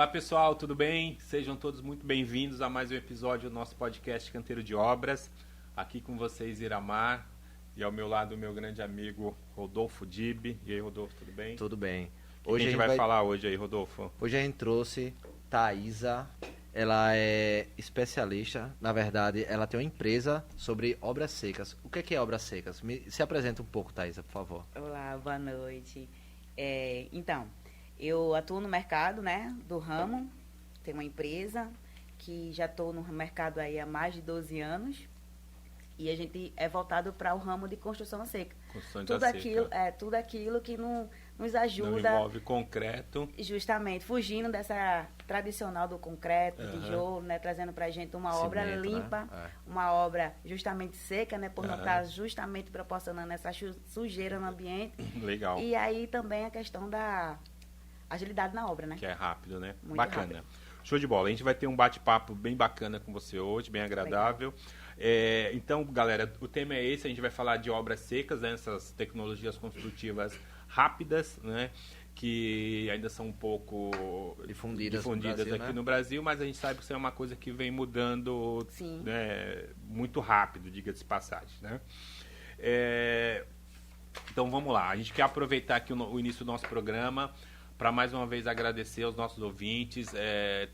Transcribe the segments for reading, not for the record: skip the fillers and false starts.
Olá pessoal, tudo bem? Sejam todos muito bem-vindos a mais um episódio do nosso podcast Canteiro de Obras. Aqui com vocês, Iramar, e ao meu lado o meu grande amigo Rodolfo Dib. E aí, Rodolfo, tudo bem? Tudo bem. O que a gente vai falar hoje aí, Rodolfo? Hoje a gente trouxe Thaisa. Ela é especialista, na verdade, ela tem uma empresa sobre obras secas. O que é obras secas? Se apresenta um pouco, Thaisa, por favor. Olá, boa noite. Então, eu atuo no mercado, né, do ramo. Tenho uma empresa que já estou no mercado aí há mais de 12 anos. E a gente é voltado para o ramo de construção seca. Construção tudo aquilo, seca. tudo aquilo que nos ajuda. Não envolve concreto. Justamente, fugindo dessa tradicional do concreto, tijolo, né, trazendo para a gente uma obra limpa, né? Uma obra justamente seca, né, por não estar justamente proporcionando essa sujeira no ambiente. Legal. E aí também a questão da agilidade na obra, né? Que é rápido, né? Muito bacana. rápido. Show de bola. A gente vai ter um bate-papo bem bacana com você hoje, bem agradável. Então, galera, o tema é esse. A gente vai falar de obras secas, né? Essas tecnologias construtivas rápidas, né? Que ainda são um pouco difundidas no Brasil, aqui, né? No Brasil, mas a gente sabe que isso é uma coisa que vem mudando, Sim. Né? Muito rápido, diga-se de passagem, né? Então, vamos lá. A gente quer aproveitar aqui o início do nosso programa para mais uma vez agradecer aos nossos ouvintes.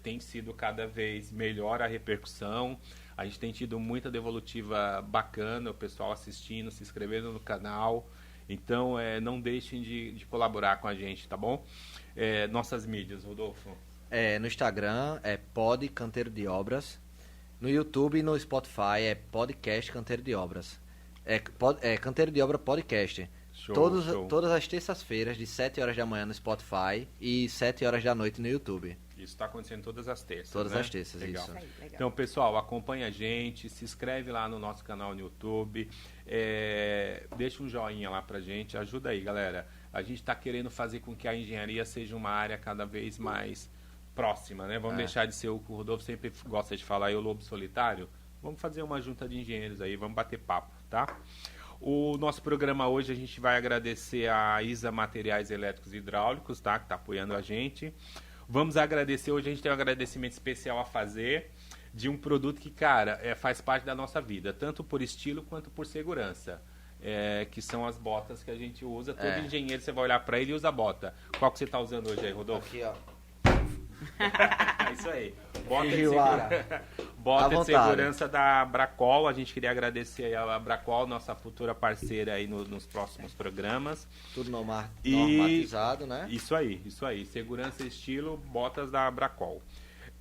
Tem sido cada vez melhor a repercussão. A gente tem tido muita devolutiva bacana, o pessoal assistindo, se inscrevendo no canal. Então, não deixem de colaborar com a gente, tá bom? Nossas mídias, Rodolfo. No Instagram é Pod Canteiro de Obras. No YouTube e no Spotify é Podcast Canteiro de Obras. Canteiro de Obra Podcast. Show. Todas as terças-feiras, de 7 horas da manhã no Spotify e 7 horas da noite no YouTube. Isso está acontecendo todas as terças, Todas né? as terças, Legal. isso. Legal. Então, pessoal, acompanha a gente, se inscreve lá no nosso canal no YouTube, deixa um joinha lá pra gente, ajuda aí, galera. A gente está querendo fazer com que a engenharia seja uma área cada vez mais próxima, né? Vamos deixar de ser o que o Rodolfo sempre gosta de falar, o lobo solitário. Vamos fazer uma junta de engenheiros aí, vamos bater papo, tá? O nosso programa hoje a gente vai agradecer a ISA Materiais Elétricos e Hidráulicos, tá? Que está apoiando a gente. Vamos agradecer, hoje a gente tem um agradecimento especial a fazer de um produto que, cara, faz parte da nossa vida, tanto por estilo quanto por segurança. Que são as botas que a gente usa. Todo engenheiro, você vai olhar para ele e usa bota. Qual que você está usando hoje aí, Rodolfo? Aqui, ó. É isso aí. Bota de segurança da Bracol. A gente queria agradecer a Bracol, nossa futura parceira aí nos próximos programas. Tudo normatizado, né? Isso aí. Segurança e estilo, botas da Bracol.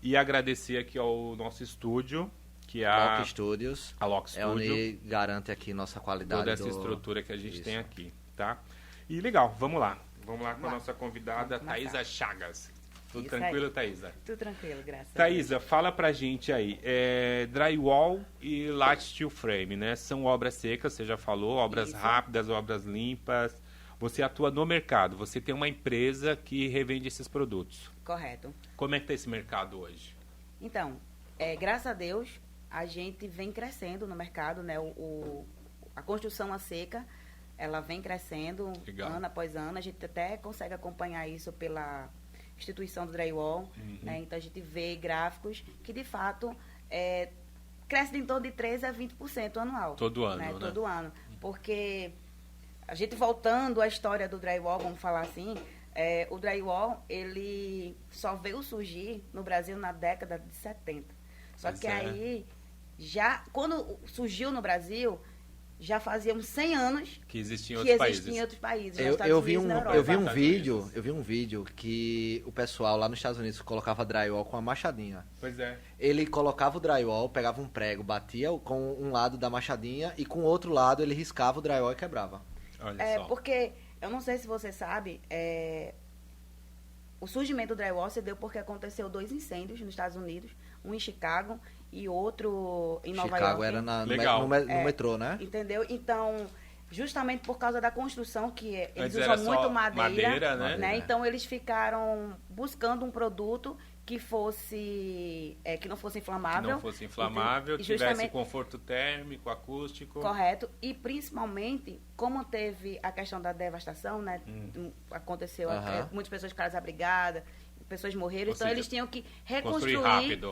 E agradecer aqui ao nosso estúdio, que é a Lock Studios. A Lock Studio. É onde garante aqui nossa qualidade. Toda essa estrutura que a gente tem aqui, tá? E legal, vamos lá. Vamos lá com a nossa convidada, Thaisa Chagas. Tudo tranquilo, Thaisa? Tudo tranquilo, graças a Deus. Thaisa, fala pra gente aí. Drywall e light steel frame, né? São obras secas, você já falou, obras rápidas, obras limpas. Você atua no mercado, você tem uma empresa que revende esses produtos. Correto. Como é que tá esse mercado hoje? Então, graças a Deus, a gente vem crescendo no mercado, né? A construção a seca, ela vem crescendo ano após ano. A gente até consegue acompanhar isso pela instituição do drywall, né? Então a gente vê gráficos que de fato crescem em torno de 13% a 20% anual. Todo ano, né? né? Todo ano. Porque a gente voltando à história do drywall, vamos falar assim, o drywall, ele só veio surgir no Brasil na década de 70. Só que aí, quando surgiu no Brasil, já fazíamos 100 anos que existia em outros países. Eu vi um vídeo que o pessoal lá nos Estados Unidos colocava drywall com a machadinha. Pois é. Ele colocava o drywall, pegava um prego, batia com um lado da machadinha e com o outro lado ele riscava o drywall e quebrava. Olha só. Porque, eu não sei se você sabe, o surgimento do drywall se deu porque aconteceu 2 incêndios nos Estados Unidos, um em Chicago e outro em Nova York. Chicago era no metrô, né? Entendeu? Então, justamente por causa da construção, que eles Antes usam muito madeira, né? Então, eles ficaram buscando um produto que fosse que não fosse inflamável. Que não fosse inflamável, tivesse conforto térmico, acústico. Correto. E principalmente, como teve a questão da devastação, né? Aconteceu, muitas pessoas ficaram desabrigadas. pessoas morreram, Ou então seja, eles tinham que reconstruir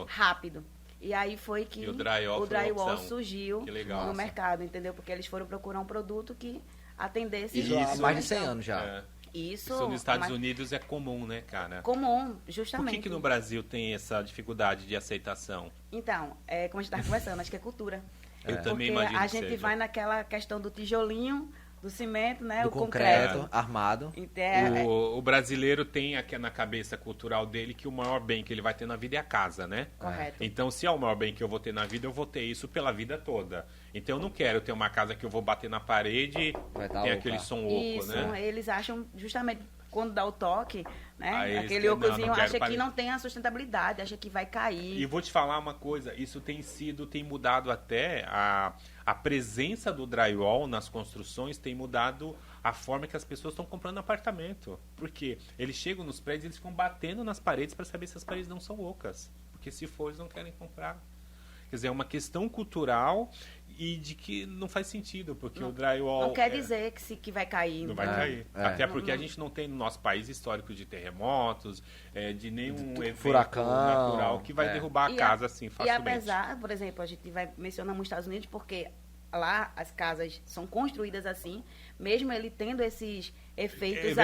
rápido. E aí foi que o drywall surgiu no mercado, entendeu? Porque eles foram procurar um produto que atendesse... Isso há mais de 100 anos já. Isso nos Estados Unidos é comum, né, cara? Comum, justamente. Por que no Brasil tem essa dificuldade de aceitação? Então, como a gente estava conversando, acho que é cultura. Eu também imagino a gente vai naquela questão do tijolinho, do cimento, né? Do o concreto armado. O brasileiro tem aqui na cabeça cultural dele que o maior bem que ele vai ter na vida é a casa, né? Correto. Então, se é o maior bem que eu vou ter na vida, eu vou ter isso pela vida toda. Então, eu não quero ter uma casa que eu vou bater na parede e tem aquele som oco, né? Eles acham justamente quando dá o toque, né? Aquele ocozinho acha que não tem a sustentabilidade, acha que vai cair. E vou te falar uma coisa, isso tem mudado até a presença do drywall nas construções, tem mudado a forma que as pessoas estão comprando apartamento. Porque eles chegam nos prédios e eles ficam batendo nas paredes para saber se as paredes não são ocas. Porque se for, eles não querem comprar. Quer dizer, é uma questão cultural e de que não faz sentido, porque o drywall... Não quer dizer que vai cair. Não vai cair. Até porque a gente não tem no nosso país histórico de terremotos, de nenhum evento furacão natural que vai derrubar a casa assim facilmente. E apesar, por exemplo, a gente mencionamos os Estados Unidos porque lá as casas são construídas assim, mesmo ele tendo esses efeitos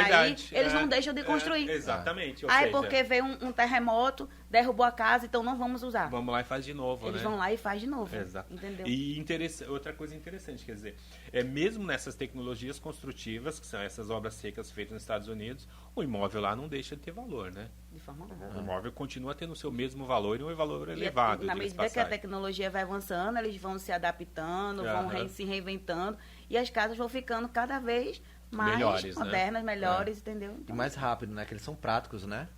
eles não deixam de construir. Exatamente. Porque veio um terremoto, derrubou a casa, então não vamos usar. Vamos lá e faz de novo, Eles vão lá e faz de novo. Exato. Entendeu? E outra coisa interessante, quer dizer, mesmo nessas tecnologias construtivas, que são essas obras secas feitas nos Estados Unidos, o imóvel lá não deixa de ter valor, né? De forma alguma. O imóvel continua tendo o seu mesmo valor e um valor elevado. Na medida que a tecnologia vai avançando, eles vão se adaptando, vão se reinventando, e as casas vão ficando cada vez mais melhores, modernas, melhores, entendeu? Então, e mais rápido, né? Que eles são práticos, né?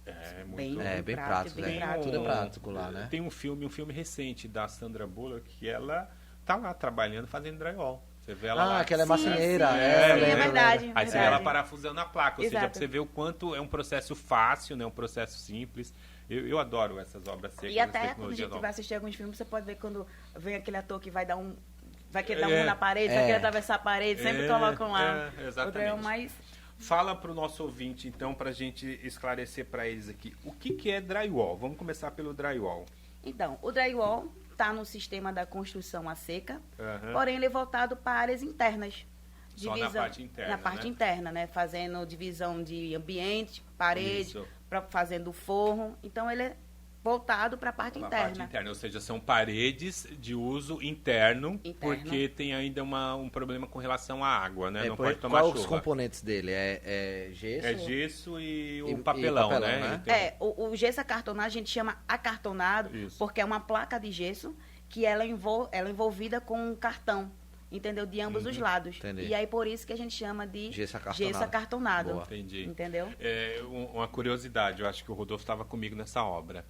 Muito bem práticos. Tudo é prático lá, né? Tem um filme recente da Sandra Bullock que ela tá lá trabalhando, fazendo drywall. Você vê ela lá. Que ela é marceneira. É verdade. Aí você vê ela parafusando a placa, ou seja, pra você ver o quanto é um processo fácil, né? Um processo simples. Eu adoro essas obras secas. E até quando a gente vai assistir alguns filmes, você pode ver quando vem aquele ator que vai querer dar um murro na parede, vai querer atravessar a parede, sempre colocam lá. Exatamente. Fala para o nosso ouvinte, então, para a gente esclarecer para eles aqui. O que é drywall? Vamos começar pelo drywall. Então, o drywall está no sistema da construção a seca, porém ele é voltado para áreas internas. Só na parte interna, na parte interna, né? Fazendo divisão de ambiente, parede, fazendo forro. Então, ele é voltado para a parte interna. Ou seja, são paredes de uso interno. Porque tem ainda um problema com relação à água, né? Não pode tomar chuva. Quais os componentes dele? É gesso? É gesso e o papelão, né? Então... o gesso acartonado a gente chama acartonado porque é uma placa de gesso que ela é envolvida com um cartão. Entendeu? De ambos os lados. Entendi. E aí, por isso que a gente chama de gesso acartonado. Boa. Entendi. Entendeu? Uma curiosidade, eu acho que o Rodolfo estava comigo nessa obra.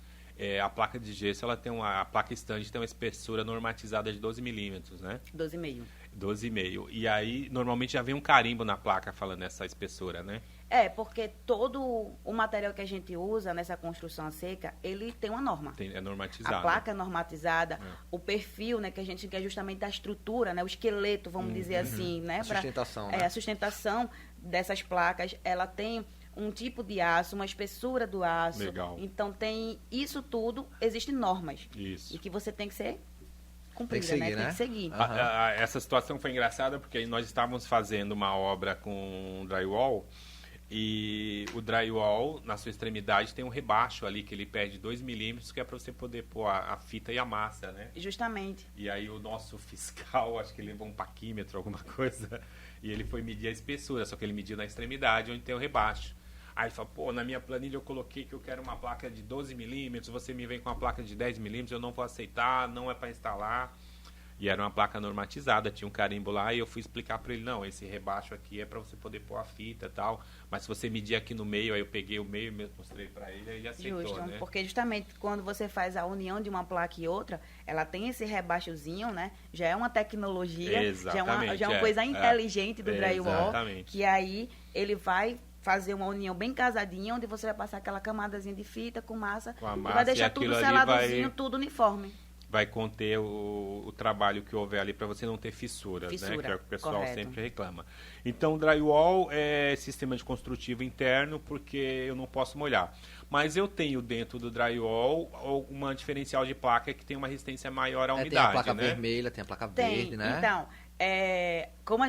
A placa de gesso, a placa stand tem uma espessura normatizada de 12 milímetros, né? 12,5. 12,5. E aí, normalmente já vem um carimbo na placa falando essa espessura, né? Porque todo o material que a gente usa nessa construção a seca, ele tem uma norma. É normatizado. A placa é normatizada, o perfil, né, que é justamente a estrutura, né, o esqueleto, vamos dizer assim, né? A sustentação, né? A sustentação dessas placas, ela tem um tipo de aço, uma espessura do aço. Legal. Então, tem isso tudo, existem normas. Isso. E que você tem que ser cumprida, tem que seguir, né? Tem que seguir. Essa situação foi engraçada porque nós estávamos fazendo uma obra com drywall e o drywall, na sua extremidade, tem um rebaixo ali que ele perde 2 milímetros, que é para você poder pôr a fita e a massa, né? Justamente. E aí o nosso fiscal, acho que ele levou um paquímetro, alguma coisa, e ele foi medir a espessura, só que ele mediu na extremidade, onde tem o rebaixo. Aí ele falou, na minha planilha eu coloquei que eu quero uma placa de 12 milímetros, você me vem com uma placa de 10 milímetros, eu não vou aceitar, não é para instalar. E era uma placa normatizada, tinha um carimbo lá, e eu fui explicar para ele, não, esse rebaixo aqui é para você poder pôr a fita e tal, mas se você medir aqui no meio, aí eu peguei o meio e mostrei para ele aceitou, Justo, né? Porque justamente quando você faz a união de uma placa e outra, ela tem esse rebaixozinho, né? Já é uma tecnologia, já é uma coisa inteligente do drywall, que aí ele vai fazer uma união bem casadinha, onde você vai passar aquela camadazinha de fita com massa, e vai deixar tudo seladozinho, tudo uniforme. vai conter o trabalho que houver ali para você não ter fissuras, né? Que é o que o pessoal correto. sempre reclama. Então, drywall é sistema de construtivo interno porque eu não posso molhar. Mas eu tenho dentro do drywall uma diferencial de placa que tem uma resistência maior à umidade, tem a placa né? vermelha, tem a placa verde, né? Então, como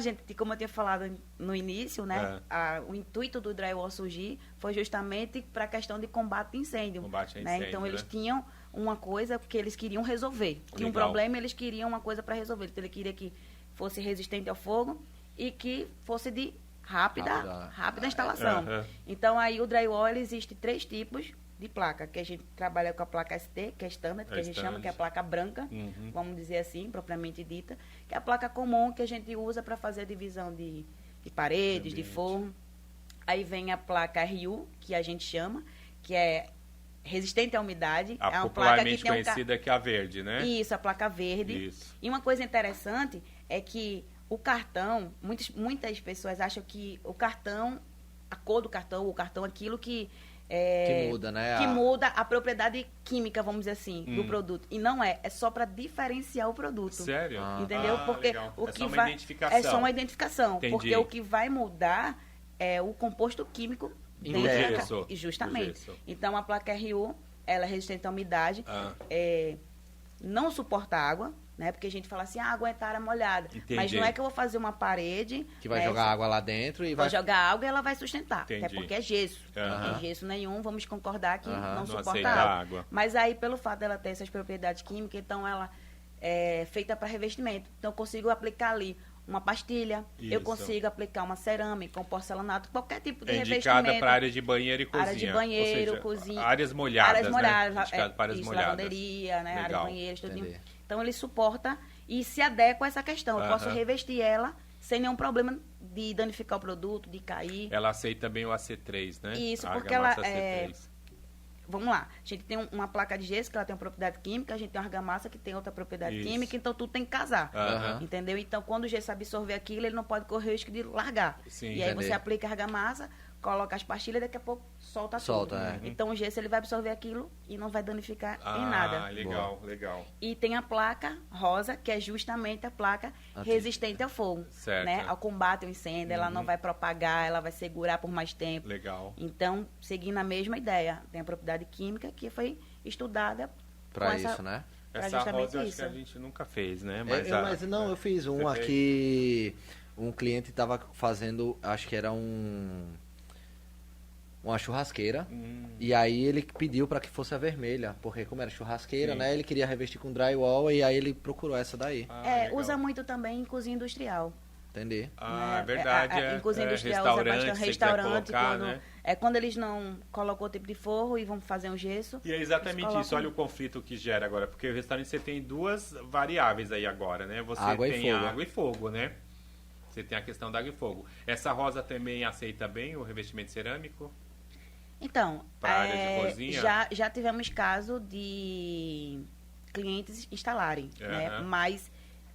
eu tinha falado no início, né? O intuito do drywall surgir foi justamente para a questão de combate a incêndio. Combate a né? incêndio, Então, eles né? tinham uma coisa que eles queriam resolver. Tinha um Legal. problema, eles queriam uma coisa para resolver. Então, ele queria que fosse resistente ao fogo e que fosse de rápida instalação. Aham. Então, aí o drywall, ele existe 3 tipos de placa, que a gente trabalha com a placa ST, que é standard, que a gente chama, que é a placa branca, Uhum. vamos dizer assim, propriamente dita, que é a placa comum que a gente usa para fazer a divisão de paredes, de Ambiente. forno. Aí vem a placa RU, que a gente chama, que é resistente à umidade. A é uma placa que popularmente tem conhecida que é a verde, né? Isso, a placa verde. Isso. E uma coisa interessante é que o cartão, muitas pessoas acham que o cartão, a cor do cartão, o cartão, aquilo que Que muda, né? que muda a propriedade química, vamos dizer assim, do produto. E não é só para diferenciar o produto. Sério? Entendeu? Porque legal. o É que só uma vai identificação. é só uma identificação, Entendi. porque o que vai mudar é o composto químico Do dentro da gesso. ca- e justamente. Do gesso. Então a placa RU, ela é resistente à umidade, não suporta água, né? Porque a gente fala assim, aguentar área molhada. Entendi. Mas não é que eu vou fazer uma parede Que vai né, jogar água lá dentro e vai vai... jogar água e ela vai sustentar. Entendi. Até porque é gesso. Aham. Não tem gesso nenhum, vamos concordar que Aham. não Não suporta aceita água. água. Mas aí, pelo fato dela ter essas propriedades químicas, então ela é feita para revestimento. Então eu consigo aplicar ali uma pastilha, eu Isso. consigo aplicar uma cerâmica, um porcelanato, qualquer tipo de É revestimento. indicada para área de banheiro e cozinha. Área de banheiro, Ou seja, cozinha. áreas molhadas, Áreas molhadas, né? Indicado para áreas isso, molhadas. lavanderia, né? Área de Legal. banheiro, tudinho. Entendi. Então ele suporta e se adequa a essa questão. Eu posso Aham. revestir ela sem nenhum problema de danificar o produto, de cair. Ela aceita bem o AC3, né? Isso, A porque argamassa ela é- AC3. Vamos lá, a gente tem uma placa de gesso que ela tem uma propriedade química, a gente tem uma argamassa que tem outra propriedade Isso. química, então tudo tem que casar. Aham. Entendeu? Então, quando o gesso absorver aquilo, ele não pode correr o risco de largar. Sim, e aí entendi. você aplica a argamassa, coloca as pastilhas, daqui a pouco solta tudo. Solta, é. Então o gesso ele vai absorver aquilo e não vai danificar em Ah, nada. legal, legal. E tem a placa rosa, que é justamente a placa resistente ao fogo, Certo. né? Ao combate ao incêndio, ela não vai propagar, ela vai segurar por mais tempo. Legal. Então, seguindo a mesma ideia, tem a propriedade química que foi estudada Pra com isso, essa- né? pra Essa justamente rosa eu acho isso. que a gente nunca fez, né? Eu fiz um Você fez? aqui. Um cliente estava fazendo, acho que era uma churrasqueira. E aí ele pediu para que fosse a vermelha, porque como era churrasqueira, Sim. né? Ele queria revestir com drywall e aí ele procurou essa daí. Legal. usa muito também em cozinha industrial. Entender? Ah, né? é verdade. Em cozinha industrial usa restaurante, bastante se quiser restaurante. colocar, Quando, né? quando eles não colocam o tipo de forro e vão fazer um gesso. E é exatamente eles colocam- isso. Olha o conflito que gera agora. Porque o restaurante você tem duas variáveis aí agora, né? Você Água e tem fogo. água e fogo, né? Você tem a questão da água e fogo. Essa rosa também aceita bem o revestimento cerâmico? Então, Pra área de cozinha? já tivemos caso de clientes instalarem, né? Aham. Mas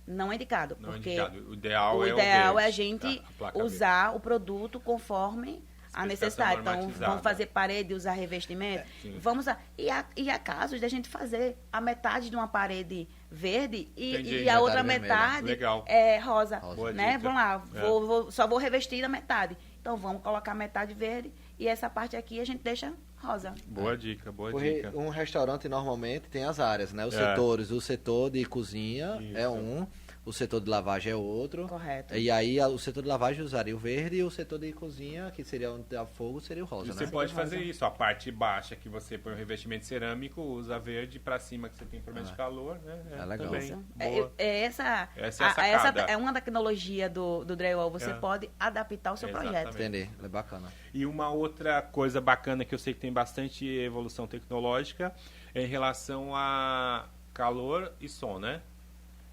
não é indicado, Não é porque indicado. O ideal o é ideal o é a verde, gente a placa usar o produto conforme a Especificação necessidade. Então, normatizada. vamos fazer parede, usar revestimento. Sim. Vamos usar. E há casos da gente fazer a metade de uma parede verde Entendi. e a outra Metade vermelha. metade Legal. é rosa. Rosa. Né? Boa dica. Vamos lá, É. só vou revestir a metade. Então, vamos colocar a metade verde e essa parte aqui a gente deixa rosa. Boa dica, boa Porque dica. um restaurante normalmente tem as áreas, né? Os É. setores. O setor de cozinha Isso. é um, o setor de lavagem é outro. Correto. E aí o setor de lavagem usaria o verde e o setor de cozinha, que seria onde dá fogo, seria o rosa, E você né? pode Rosa. fazer isso, a parte baixa que você põe o revestimento cerâmico, usa verde pra cima que você tem problema de calor, né? É legal. Também. Isso. Boa. Essa Essa é a sacada. é uma tecnologia do drywall. Você É. pode adaptar o seu Exatamente. projeto. Entender, é bacana. E uma outra coisa bacana que eu sei que tem bastante evolução tecnológica é em relação a calor e som, né?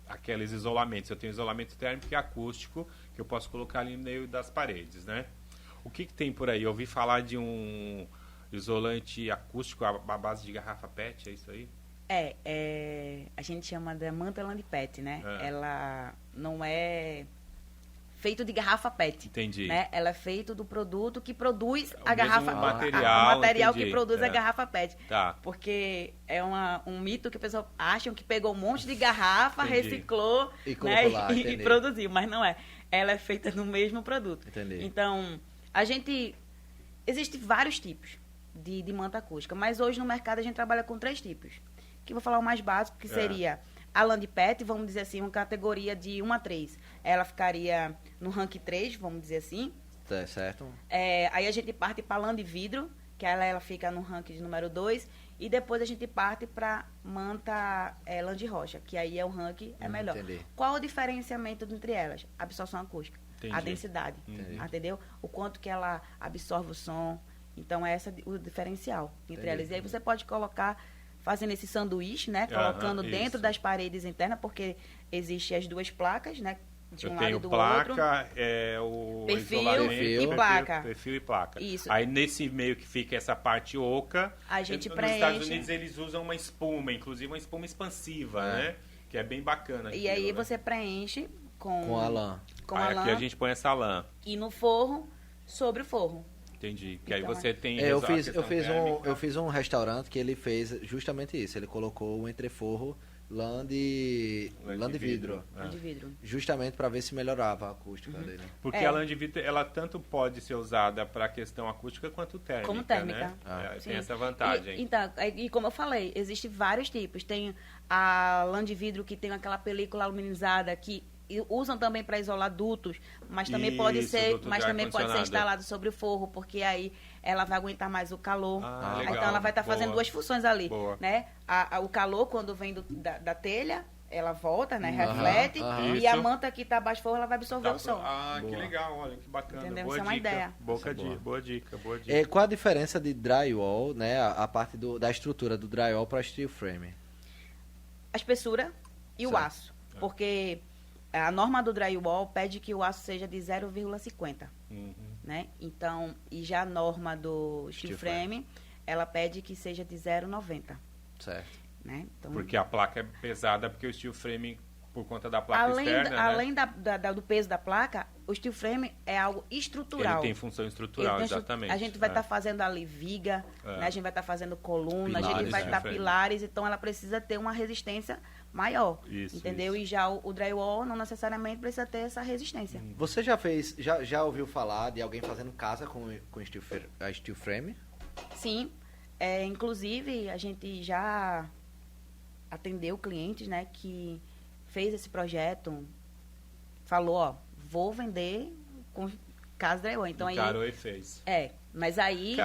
Aqueles isolamentos. Eu tenho isolamento térmico e acústico que eu posso colocar ali no meio das paredes, né? O que tem por aí? Eu ouvi falar de um isolante acústico à base de garrafa PET, é isso aí? A gente chama de Manteland PET, né? É. Ela não é feito de garrafa PET. Entendi. Né? Ela é feito do produto que produz O a garrafa, mesmo material, o material entendi. que produz a garrafa PET. Tá. Porque é um mito que pessoas acham que pegou um monte de garrafa, Entendi. reciclou, E né? colocou lá, e entendi. produziu, mas não é. Ela é feita no mesmo produto. Entendi. Então, existem vários tipos de manta acústica, mas hoje no mercado a gente trabalha com 3 tipos. Que eu vou falar o mais básico, que seria a Land PET, vamos dizer assim, uma categoria de 1 a 3. Ela ficaria no rank 3, vamos dizer assim. Tá certo. Aí a gente parte para Land Vidro, que ela fica no rank de número 2. E depois a gente parte para manta Land Rocha, que aí é o rank melhor. Entendi. Qual o diferenciamento entre elas? A absorção acústica. Entendi. A densidade. Entendeu? O quanto que ela absorve o som. Então, é o diferencial entre elas. E aí você pode colocar, fazendo esse sanduíche, né? Colocando dentro das paredes internas, porque existem as 2 placas, né? De um lado e do placa, outro. O Perfil isolamento, e placa. Perfil e placa. Isso. Aí nesse meio que fica essa parte oca, A gente nos preenche. Estados Unidos eles usam uma espuma, inclusive uma espuma expansiva, né? Que é bem bacana. E aí você preenche Com a lã. Com a lã. Aqui a gente põe essa lã. E no forro, sobre o forro. Entendi. Que aí Então, você tem... Eu a fiz questão fiz um restaurante que ele fez justamente isso. Ele colocou um entreforro lã de vidro. De vidro. Justamente para ver se melhorava a acústica dele. Porque a lã de vidro, ela tanto pode ser usada para a questão acústica quanto térmica. Como térmica. Né? Sim. Tem essa vantagem. E como eu falei, existem vários tipos. Tem a lã de vidro que tem aquela película aluminizada que usam também para isolar dutos, mas também pode ser instalado sobre o forro, porque aí ela vai aguentar mais o calor. Legal. Então ela vai estar fazendo 2 funções ali, Boa. né? O calor quando vem da telha, ela volta, né? Reflete, e Isso. a manta que está abaixo do forro, ela vai absorver o som. Que legal, olha que bacana. Entendeu? Boa Isso é uma dica. ideia. Boa dica. Qual a diferença de drywall, né? A parte da estrutura do drywall para steel frame? A espessura e o aço. Porque a norma do drywall pede que o aço seja de 0,50. Né? Então, e já a norma do steel frame, ela pede que seja de 0,90. Certo. Né? Então, porque a placa é pesada, porque o steel frame, por conta da placa externa, além do peso da placa, o steel frame é algo estrutural. Ele tem função estrutural, exatamente. A gente vai estar fazendo ali viga, né? A gente vai estar fazendo coluna, a gente vai estar pilares, então ela precisa ter uma resistência maior, entendeu? E já o drywall não necessariamente precisa ter essa resistência. Você já ouviu falar de alguém fazendo casa com a steel frame? Sim, inclusive a gente já atendeu clientes, né, que fez esse projeto, falou, vou vender com casa drywall. Então aí encarou e fez. Mas aí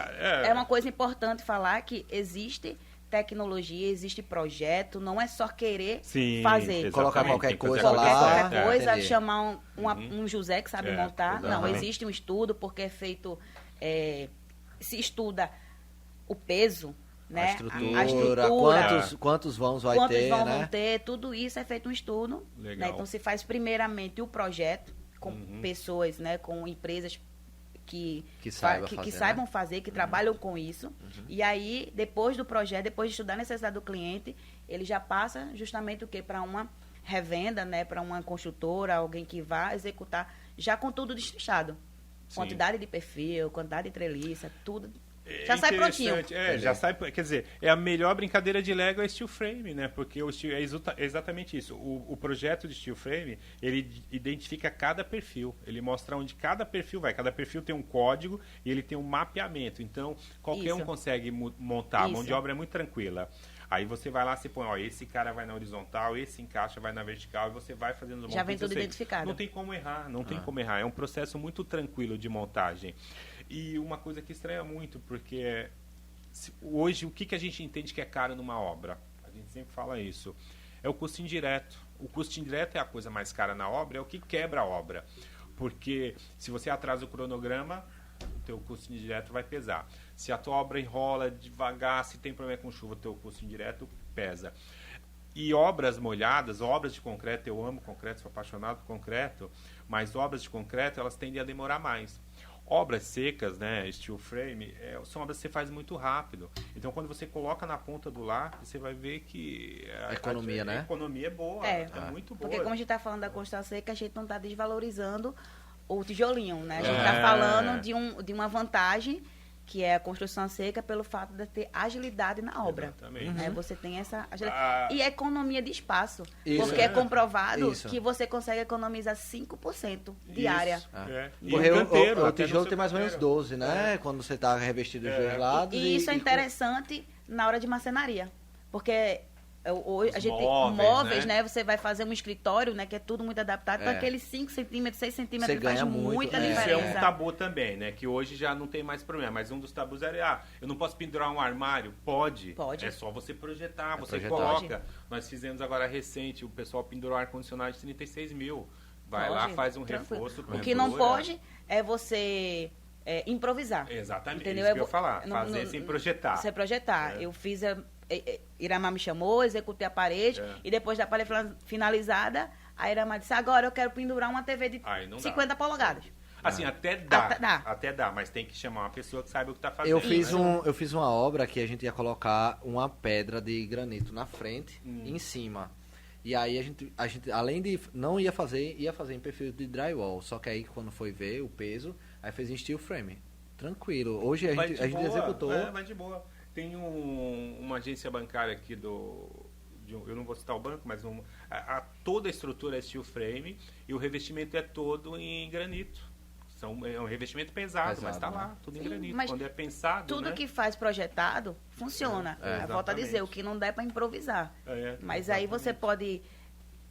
é uma coisa importante falar que existe tecnologia, existe projeto, não é só querer fazer. Colocar qualquer coisa lá. Qualquer coisa, chamar um José que sabe montar. Exatamente. Não, existe um estudo, porque é feito, se estuda o peso, né? A estrutura, quantos vãos vai ter, vão né? ter, tudo isso é feito um estudo. Né? Então se faz primeiramente o projeto com pessoas, né? Com empresas que saibam fazer, que trabalham com isso. E aí, depois do projeto, depois de estudar a necessidade do cliente, ele já passa justamente o quê? Para uma revenda, né? Para uma construtora, alguém que vá executar, já com tudo destrinchado. Quantidade de perfil, quantidade de treliça, tudo. Já sai prontinho. Já sai, quer dizer, a melhor brincadeira de Lego é steel frame, né? Porque o steel é exatamente isso. O projeto de steel frame, ele identifica cada perfil. Ele mostra onde cada perfil vai. Cada perfil tem um código e ele tem um mapeamento. Então, qualquer um consegue montar. A mão de obra é muito tranquila. Aí você vai lá, você põe, esse cara vai na horizontal, esse encaixa, vai na vertical, e você vai fazendo já vem tudo identificado. Não tem como errar, tem como errar. É um processo muito tranquilo de montagem. E uma coisa que estranha muito, porque hoje o que a gente entende que é caro numa obra? A gente sempre fala isso. É o custo indireto. O custo indireto é a coisa mais cara na obra, é o que quebra a obra. Porque se você atrasa o cronograma, o teu custo indireto vai pesar. Se a tua obra enrola devagar, se tem problema com chuva, o teu custo indireto pesa. E obras molhadas, obras de concreto, eu amo concreto, sou apaixonado por concreto, mas obras de concreto, elas tendem a demorar mais. Obras secas, né, steel frame, são obras que você faz muito rápido. Então, quando você coloca na ponta do lápis, você vai ver que a economia, né? A economia é boa, é muito boa. Porque como a gente está falando da construção seca, a gente não está desvalorizando o tijolinho, né? A gente está falando de uma vantagem, que é a construção seca, pelo fato de ter agilidade na obra. Exatamente. Né? Você tem essa agilidade. E economia de espaço. Isso, porque é comprovado isso. que você consegue economizar 5% de área. E Porque canteiro, o até tijolo no tem mais ou menos canteiro. 12, né? Quando você está revestido dos dois lados. E isso é interessante na hora de marcenaria. Porque a gente móveis, né? Você vai fazer um escritório, né? Que é tudo muito adaptado. Então, aqueles 5 centímetros, 6 centímetros Você faz ganha muito, muita né? Isso diferença. é um tabu também, né? Que hoje já não tem mais problema. Mas um dos tabus era, eu não posso pendurar um armário? Pode. É só você projetar, você coloca. Nós fizemos agora recente, o pessoal pendurou ar-condicionado de 36 mil. Vai lá, faz um reforço. O que não pode é você improvisar. Exatamente, entendeu? Isso que eu ia falar. Fazer sem projetar. Sem projetar. Eu fiz... Iramar me chamou, executei a parede, e depois da parede finalizada, a Iramar disse, agora eu quero pendurar uma TV de 50 polegadas. Assim, até dá, mas tem que chamar uma pessoa que saiba o que está fazendo. Eu fiz uma obra que a gente ia colocar uma pedra de granito na frente e em cima. E aí a gente além de não ia fazer em perfil de drywall, só que aí quando foi ver o peso, aí fez em steel frame. Tranquilo. Hoje a gente executou. Vai de boa. Tem uma agência bancária aqui eu não vou citar o banco, mas toda a estrutura é steel frame e o revestimento é todo em granito. É um revestimento pesado, mas está lá, tudo em granito. Quando é pensado, tudo que faz projetado funciona. Volto a dizer, o que não dá é para improvisar. Mas aí você pode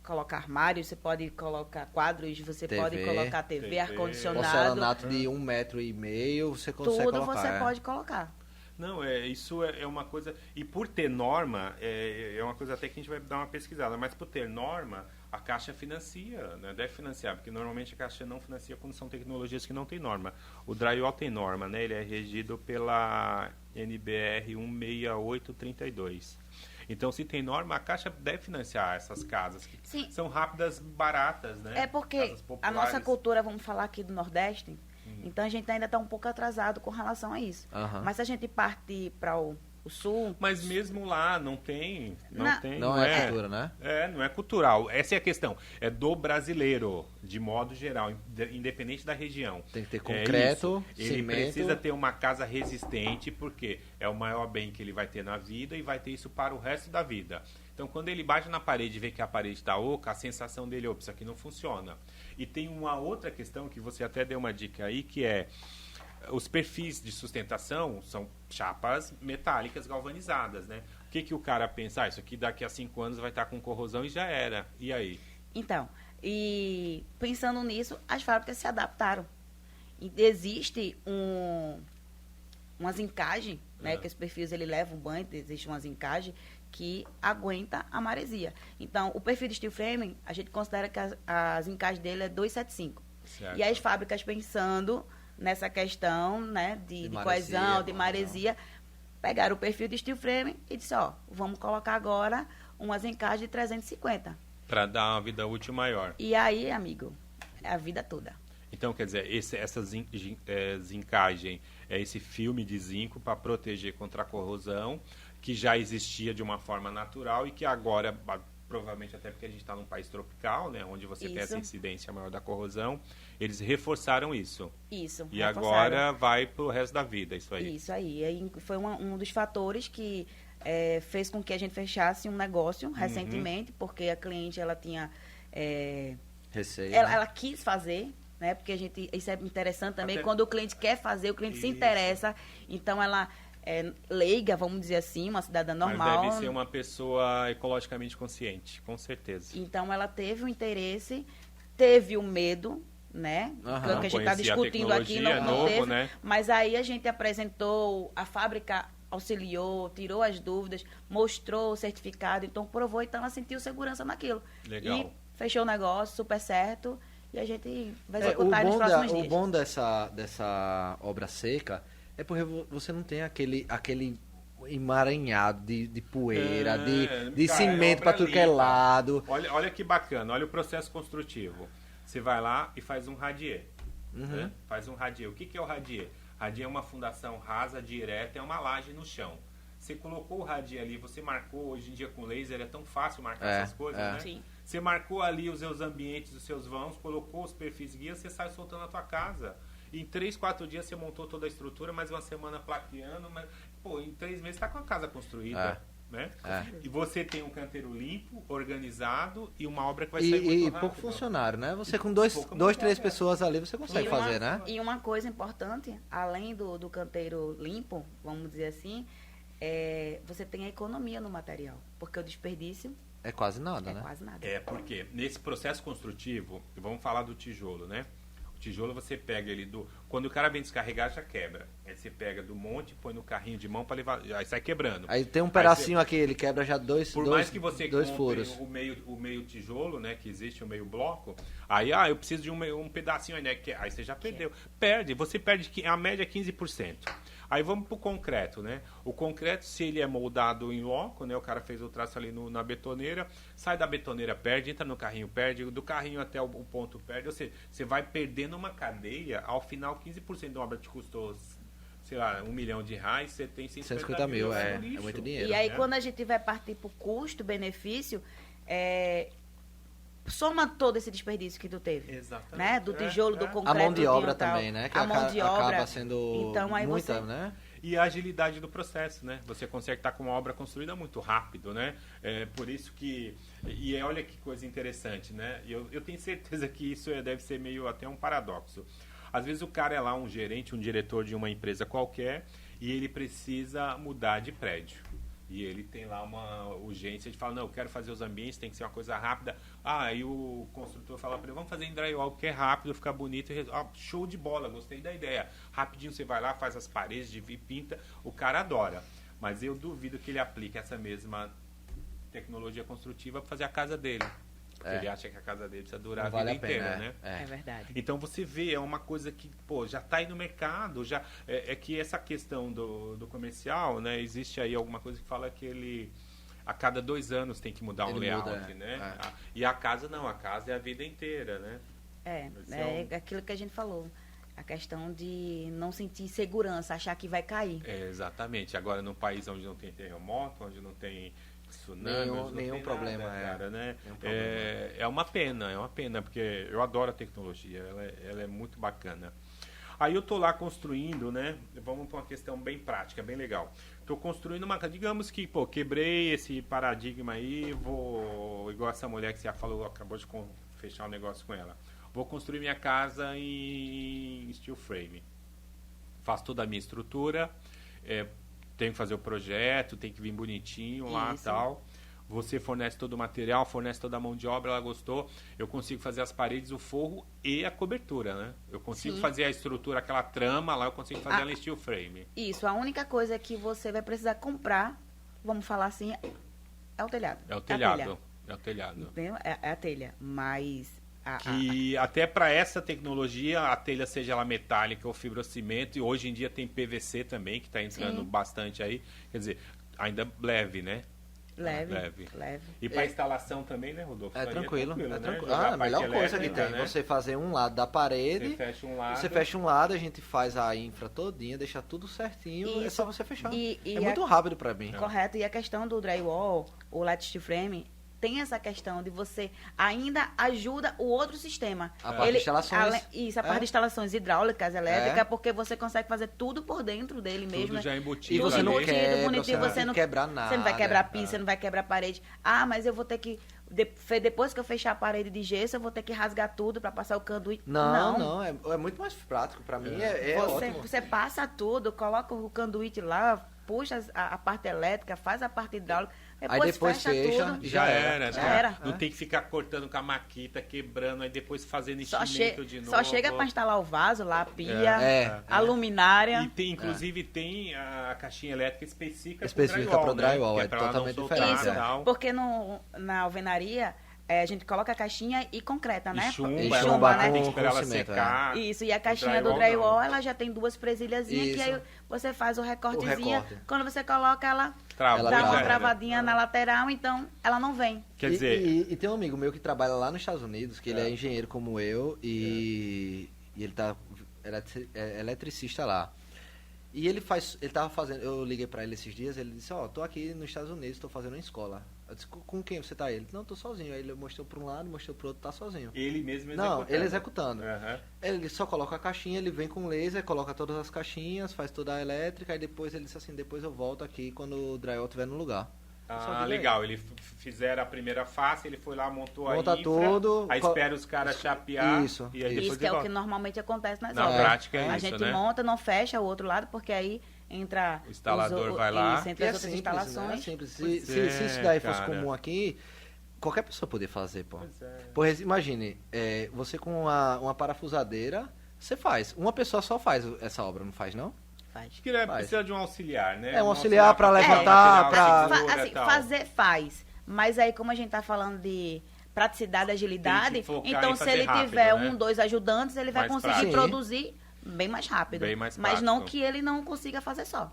colocar armários, você pode colocar quadros, você pode colocar TV, ar-condicionado. Porcelanato de 1,5 metro, você consegue tudo colocar. Você pode colocar. Não, isso é uma coisa... E por ter norma, é uma coisa até que a gente vai dar uma pesquisada, mas por ter norma, a Caixa financia, né? Deve financiar, porque normalmente a Caixa não financia quando são tecnologias que não tem norma. O drywall tem norma, né? Ele é regido pela NBR 16832. Então, se tem norma, a Caixa deve financiar essas casas, que são rápidas, baratas, né? É porque a nossa cultura, vamos falar aqui do Nordeste... Então, a gente ainda está um pouco atrasado com relação a isso. Mas se a gente partir para o Sul... Mas mesmo lá não tem... Não é cultura, né? Não é cultural. Essa é a questão. É do brasileiro, de modo geral, independente da região. Tem que ter concreto, Ele cimento... precisa ter uma casa resistente, porque é o maior bem que ele vai ter na vida e vai ter isso para o resto da vida. Então, quando ele bate na parede e vê que a parede está oca, a sensação dele é, isso aqui não funciona. E tem uma outra questão que você até deu uma dica aí, que é os perfis de sustentação são chapas metálicas galvanizadas, né? O que o cara pensa? Isso aqui daqui a 5 anos vai estar com corrosão e já era. E aí? Então, e pensando nisso, as fábricas se adaptaram. E existe umas encagens, né? Que os perfis ele leva um banho, existe umas encagens que aguenta a maresia. Então, o perfil de steel frame, a gente considera que as encaixes dele é 275. Certo. E as fábricas pensando nessa questão, né, de coesão, de maresia, pegaram o perfil de steel frame e disseram, vamos colocar agora umas encaixes de 350. Para dar uma vida útil maior. E aí, amigo, é a vida toda. Então, quer dizer, essas encaixes, esse filme de zinco para proteger contra a corrosão, que já existia de uma forma natural e que agora, provavelmente até porque a gente está num país tropical, né, onde você tem essa incidência maior da corrosão, eles reforçaram isso. Isso. E agora vai para o resto da vida, isso aí. Isso aí. Aí foi um dos fatores que fez com que a gente fechasse um negócio recentemente, porque a cliente, ela tinha... receio. Ela quis fazer, né, porque isso é interessante também, até quando o cliente quer fazer, o cliente se interessa, então ela... leiga, vamos dizer assim, uma cidadã normal. Mas deve ser uma pessoa ecologicamente consciente, com certeza. Então, ela teve o interesse, teve o medo, né? Que a gente está discutindo aqui, não teve. Né? Mas aí a gente apresentou, a fábrica auxiliou, tirou as dúvidas, mostrou o certificado, então provou, então ela sentiu segurança naquilo. Legal. E fechou o negócio, super certo, e a gente vai executar nos próximos dias. O bom dessa obra seca... É porque você não tem aquele emaranhado de poeira, de cimento para tudo que é lado. Olha que bacana, olha o processo construtivo. Você vai lá e faz um radier. Né? Faz um radier. O que é o radier? Radier é uma fundação rasa, direta, é uma laje no chão. Você colocou o radier ali, você marcou, hoje em dia com laser é tão fácil marcar essas coisas, né? Sim. Você marcou ali os seus ambientes, os seus vãos, colocou os perfis guia, você sai soltando a tua casa. Em 3, 4 dias você montou toda a estrutura, mais uma semana plaqueando, mas, pô, em 3 meses tá com a casa construída. Né? E você tem um canteiro limpo, organizado e uma obra que vai sair muito rápido. E pouco funcionário, né? Você com 2, 3 pessoas ali, você consegue fazer, né? E uma coisa importante, além do canteiro limpo, vamos dizer assim, você tem a economia no material, porque o desperdício é quase nada, né? Quase nada. Porque nesse processo construtivo, vamos falar do tijolo, né? O tijolo você pega ele quando o cara vem descarregar, já quebra. Aí você pega do monte, põe no carrinho de mão para levar, aí sai quebrando. Aí tem um pedacinho aqui, ele quebra já dois furos. Por mais que você compre o meio tijolo, né, que existe o meio bloco, aí eu preciso de um pedacinho aí, né, aí você já perdeu. Você perde a média 15%. Aí vamos pro concreto, né? O concreto, se ele é moldado em loco, né? O cara fez o traço ali na betoneira, sai da betoneira, perde, entra no carrinho, perde, do carrinho até o ponto perde. Ou seja, você vai perdendo uma cadeia, ao final 15% da obra te custou, sei lá, R$1 milhão, você tem 150 mil. É muito dinheiro. E aí quando a gente vai partir pro custo-benefício, soma todo esse desperdício que tu teve. Exatamente. Né? Do tijolo, do concreto. A mão de obra também, né? Que a mão de obra acaba sendo então, aí muita, né? E a agilidade do processo, né? Você consegue estar com uma obra construída muito rápido, né? Por isso que... E olha que coisa interessante, né? Eu tenho certeza que isso deve ser meio até um paradoxo. Às vezes o cara é lá um gerente, um diretor de uma empresa qualquer e ele precisa mudar de prédio. E ele tem lá uma urgência de falar, não, eu quero fazer os ambientes, tem que ser uma coisa rápida. Aí o construtor fala para ele, vamos fazer em drywall, que é rápido, fica bonito. Show de bola, gostei da ideia. Rapidinho você vai lá, faz as paredes, pinta, o cara adora. Mas eu duvido que ele aplique essa mesma tecnologia construtiva para fazer a casa dele. Ele acha que a casa dele precisa durar a vida inteira, né? É verdade. Então você vê, é uma coisa que, já está aí no mercado, já que essa questão do comercial, né? Existe aí alguma coisa que fala que ele a cada 2 anos tem que mudar um layout, né? E a casa não, a casa é a vida inteira, né? É aquilo que a gente falou. A questão de não sentir segurança, achar que vai cair. Exatamente. Agora, num país onde não tem terremoto, onde não tem tsunami, nenhum problema, cara, né? É uma pena, porque eu adoro a tecnologia, ela é muito bacana. Aí eu tô lá construindo, né? Vamos para uma questão bem prática, bem legal. Tô construindo digamos que, quebrei esse paradigma aí, igual essa mulher que você falou, acabou de fechar um negócio com ela. Vou construir minha casa em steel frame. Faço toda a minha estrutura, tem que fazer o projeto, tem que vir bonitinho lá e tal. Você fornece todo o material, fornece toda a mão de obra, ela gostou. Eu consigo fazer as paredes, o forro e a cobertura, né? Eu consigo fazer a estrutura, aquela trama lá, eu consigo fazer ela em steel frame. Isso, a única coisa que você vai precisar comprar, vamos falar assim, é o telhado. É o telhado. Entendeu? É a telha, mas... Que até para essa tecnologia, a telha seja ela metálica ou fibrocimento, e hoje em dia tem PVC também, que está entrando bastante aí. Quer dizer, ainda leve, né? Leve. E para instalação também, né, Rodolfo? Tranquilo. Né? A melhor coisa que tem, né? Você fazer um lado da parede, você fecha um lado, a gente faz a infra todinha, deixa tudo certinho, é só você fechar. É muito rápido para mim. Correto, e a questão do drywall, o light steel frame, tem essa questão de você ainda ajuda o outro sistema. A parte de instalações. A parte de instalações hidráulicas, elétricas, porque você consegue fazer tudo por dentro dele mesmo. Tudo já embutido. E você não quebra, bonitinho, você não quebrar nada. Você não vai quebrar piso, você não vai quebrar parede. Mas eu vou ter que... Depois que eu fechar a parede de gesso, eu vou ter que rasgar tudo para passar o canduíte. Não. É muito mais prático. Para mim ótimo. Você passa tudo, coloca o canduíte lá, puxa a parte elétrica, faz a parte hidráulica. Depois fecha tudo. Já era. Não tem que ficar cortando com a maquita, quebrando, aí depois fazendo enchimento de novo. Só chega para instalar o vaso lá, a pia, a luminária. E tem, inclusive tem a caixinha elétrica específica para o drywall, né? é totalmente diferente. Isso, porque na alvenaria... a gente coloca a caixinha e concreta, né? E chumba, né? Tem que esperar ela secar. Isso, e a caixinha do drywall, ela já tem 2 presilhazinhas, que aí você faz o recortezinho. Quando você coloca, ela dá uma travadinha na lateral, então ela não vem. Quer dizer... E tem um amigo meu que trabalha lá nos Estados Unidos, que ele é engenheiro como eu, e ele é eletricista lá. E ele tava fazendo, eu liguei pra ele esses dias, ele disse, tô aqui nos Estados Unidos, tô fazendo uma escola. Eu disse, com quem você tá? Ele, não, tô sozinho. Aí ele mostrou pra um lado, mostrou pro outro, tá sozinho. Ele mesmo executando? Não, ele executando. Uhum. Ele só coloca a caixinha, ele vem com laser, coloca todas as caixinhas, faz toda a elétrica, e depois ele disse assim, depois eu volto aqui quando o drywall estiver no lugar. Ah, legal. Ele fizeram a primeira face, ele foi lá, montou a infra, tudo, aí espera os caras chapear. Isso, e aí isso que é o que normalmente acontece nas Na obras. prática é isso, a gente né? monta, não fecha o outro lado, porque aí entra... O instalador vai lá. Isso, entra as outras instalações. Né? É simples. Se isso daí fosse comum aqui, qualquer pessoa poderia fazer, pô. Pois imagine, você com uma parafusadeira, você faz. Uma pessoa só faz essa obra, não faz, não? Faz. Que precisa de um auxiliar, né? Um auxiliar para levantar, fazer faz. Mas aí, como a gente tá falando de praticidade, agilidade, então se ele rápido, tiver né? 2 ajudantes, ele vai conseguir produzir bem mais rápido. Mas não que ele não consiga fazer só.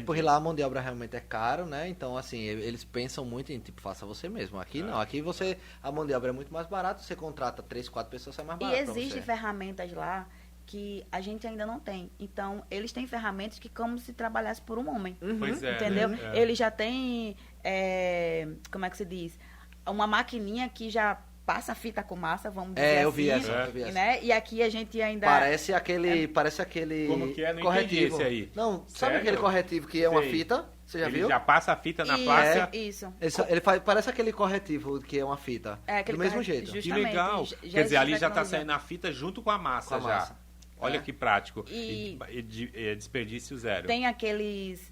Porque lá a mão de obra realmente é caro, né? Então, assim, eles pensam muito em, tipo, faça você mesmo. Aqui não. Aqui a mão de obra é muito mais barata, você contrata 3, 4 pessoas, sai mais barato. E existem ferramentas lá que a gente ainda não tem. Então, eles têm ferramentas que como se trabalhasse por um homem. Pois é. Entendeu? Ele já tem, como é que se diz? Uma maquininha que já passa fita com massa, vamos dizer assim. Eu vi essa. Né? E aqui a gente ainda... Parece aquele Como que é? Não corretivo. Esse aí. Não, sabe aquele corretivo que é uma fita? Você já viu? Ele já passa a fita na placa. Isso. Ele parece aquele corretivo que é uma fita. Do mesmo jeito. Que legal. Quer dizer, ali já está saindo a fita junto com a massa já. Olha que prático. E desperdício zero. Tem aqueles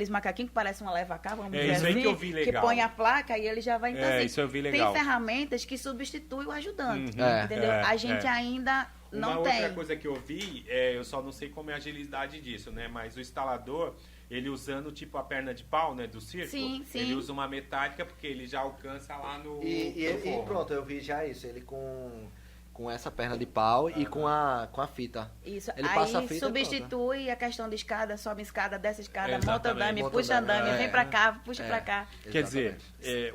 macaquinhos que parecem uma leva-cá, vamos dizer isso assim, aí que eu vi legal. Que põe a placa e ele já vai... Então, assim, isso eu vi legal. Tem ferramentas que substituem o ajudante, Uhum. entendeu? A gente ainda não tem. Uma outra coisa que eu vi, eu só não sei como é a agilidade disso, né? Mas o instalador, ele usando tipo a perna de pau, né, do circo, sim. Ele usa uma metálica porque ele já alcança lá no E pronto, eu vi já isso, ele com essa perna de pau e com a fita. Isso, ele aí passa a fita substitui a questão de escada, sobe escada, desce escada, monta Exatamente. andame, puxa andame, vem pra cá, puxa pra cá. Quer dizer,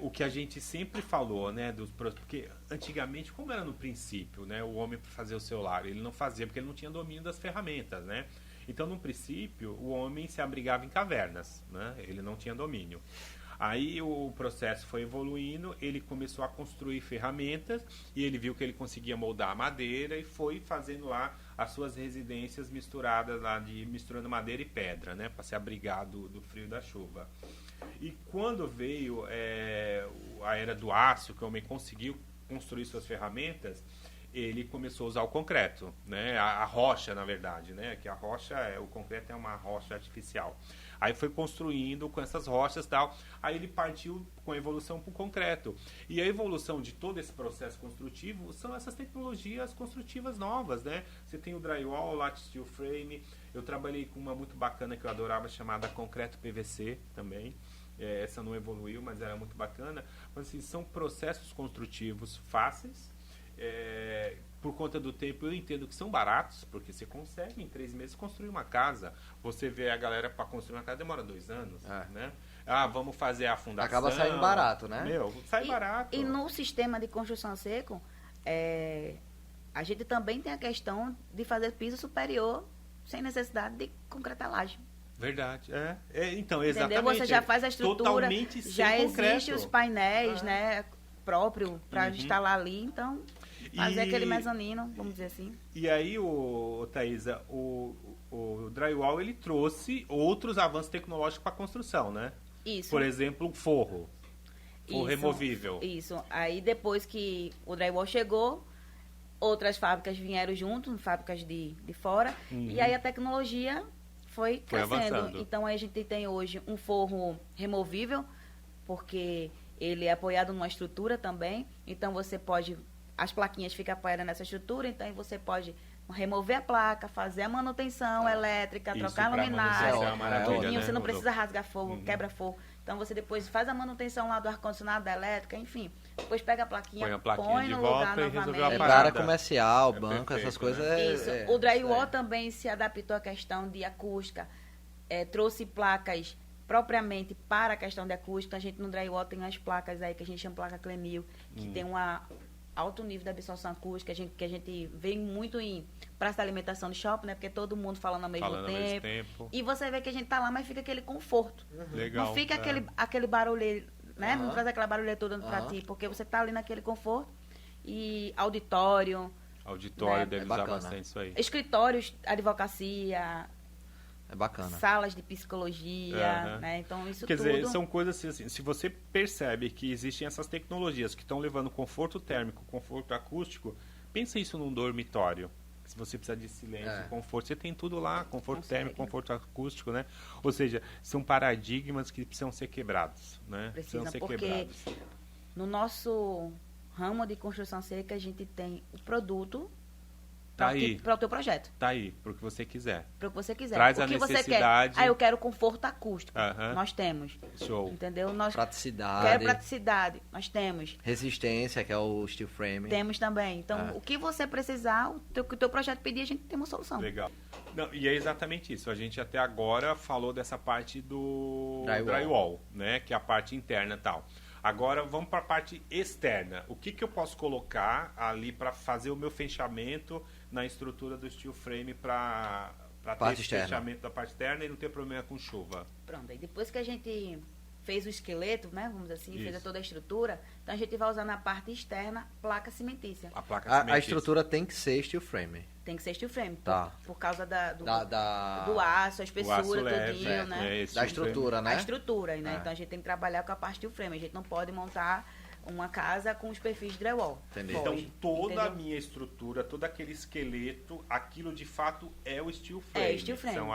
o que a gente sempre falou, né, porque antigamente, como era no princípio, né, o homem para fazer o seu lar, ele não fazia porque ele não tinha domínio das ferramentas, né? Então, no princípio, o homem se abrigava em cavernas, né? Ele não tinha domínio. Aí o processo foi evoluindo, ele começou a construir ferramentas e ele viu que ele conseguia moldar a madeira e foi fazendo lá as suas residências misturadas lá, misturando madeira e pedra, né, para se abrigar do frio e da chuva. E quando veio a era do aço, que o homem conseguiu construir suas ferramentas, ele começou a usar o concreto, né, a rocha, na verdade, né, que a rocha, o concreto é uma rocha artificial. Aí foi construindo com essas rochas e tal. Aí ele partiu com a evolução para o concreto. E a evolução de todo esse processo construtivo são essas tecnologias construtivas novas, né? Você tem o drywall, o lattice steel frame. Eu trabalhei com uma muito bacana que eu adorava, chamada concreto PVC também. Essa não evoluiu, mas era muito bacana. Mas assim, são processos construtivos fáceis. Por conta do tempo, eu entendo que são baratos, porque você consegue em 3 meses construir uma casa. Você vê a galera para construir uma casa demora 2 anos, né? Vamos fazer a fundação. Acaba saindo barato, né? Sai barato. E no sistema de construção a seco, a gente também tem a questão de fazer piso superior sem necessidade de concretalagem. Verdade, então, exatamente. Entendeu? Você já faz a estrutura, totalmente sem já concreto. existem os painéis, né, próprio para instalar ali, então fazer aquele mezanino, vamos dizer assim. E aí, Thaisa, o drywall, ele trouxe outros avanços tecnológicos para a construção, né? Isso. Por exemplo, o forro removível. Isso. Aí, depois que o drywall chegou, outras fábricas vieram junto, fábricas de fora, e aí a tecnologia foi crescendo. Avançando. Então, a gente tem hoje um forro removível, porque ele é apoiado numa estrutura também, então você pode... As plaquinhas ficam apoiadas nessa estrutura, então você pode remover a placa, fazer a manutenção elétrica, trocar a luminária, você não precisa rasgar fogo, quebra fogo. Então você depois faz a manutenção lá do ar-condicionado, da elétrica, enfim. Depois pega a plaquinha põe no lugar novamente. Para área comercial, banco, essas coisas. Isso. O drywall também se adaptou à questão de acústica, trouxe placas propriamente para a questão de acústica. A gente no drywall tem as placas aí que a gente chama placa Clenil, que tem alto nível de absorção acústica, que a gente vê muito em praça de alimentação de shopping, né? Porque todo mundo falando ao mesmo tempo. E você vê que a gente tá lá, mas fica aquele conforto. Legal. Não fica aquele barulho né? Não traz aquela barulheira toda pra ti, porque você tá ali naquele conforto. E auditório. Auditório, né? Deve usar bacana. bastante isso aí. Escritórios, advocacia. É bacana. Salas de psicologia, né? Então, isso Quer tudo... dizer, são coisas assim, se você percebe que existem essas tecnologias que estão levando conforto térmico, conforto acústico, pensa isso num dormitório. Se você precisa de silêncio, conforto, você tem tudo lá, conforto térmico, conforto acústico, né? Ou seja, são paradigmas que precisam ser quebrados, né? Precisam ser quebrados. No nosso ramo de construção seca, a gente tem o produto para o teu projeto. Tá aí, para o que você quiser. Para o que você quiser. Traz o a que necessidade. Você quer? Eu quero conforto acústico. Nós temos. Show. Entendeu? Praticidade. Quero praticidade. Nós temos. Resistência, que é o steel frame. Temos também. Então, o que você precisar, o teu projeto pedir, a gente tem uma solução. Legal. Não, e é exatamente isso. A gente até agora falou dessa parte do drywall, né? Que é a parte interna e tal. Agora vamos para a parte externa. O que eu posso colocar ali para fazer o meu fechamento na estrutura do steel frame para ter esse fechamento da parte externa e não ter problema com chuva? Pronto, aí depois que a gente fez o esqueleto, né, vamos dizer assim, fez toda a estrutura, então a gente vai usar na parte externa placa cimentícia. A placa cimentícia. A estrutura tem que ser steel frame. Tem que ser steel frame, tá. por causa do aço, a espessura, tudinho, né? Da estrutura, né? A estrutura, né? Então a gente tem que trabalhar com a parte steel frame. A gente não pode montar uma casa com os perfis de drywall. Entendeu? Então toda a minha estrutura, todo aquele esqueleto, aquilo de fato é o steel frame. É steel frame. São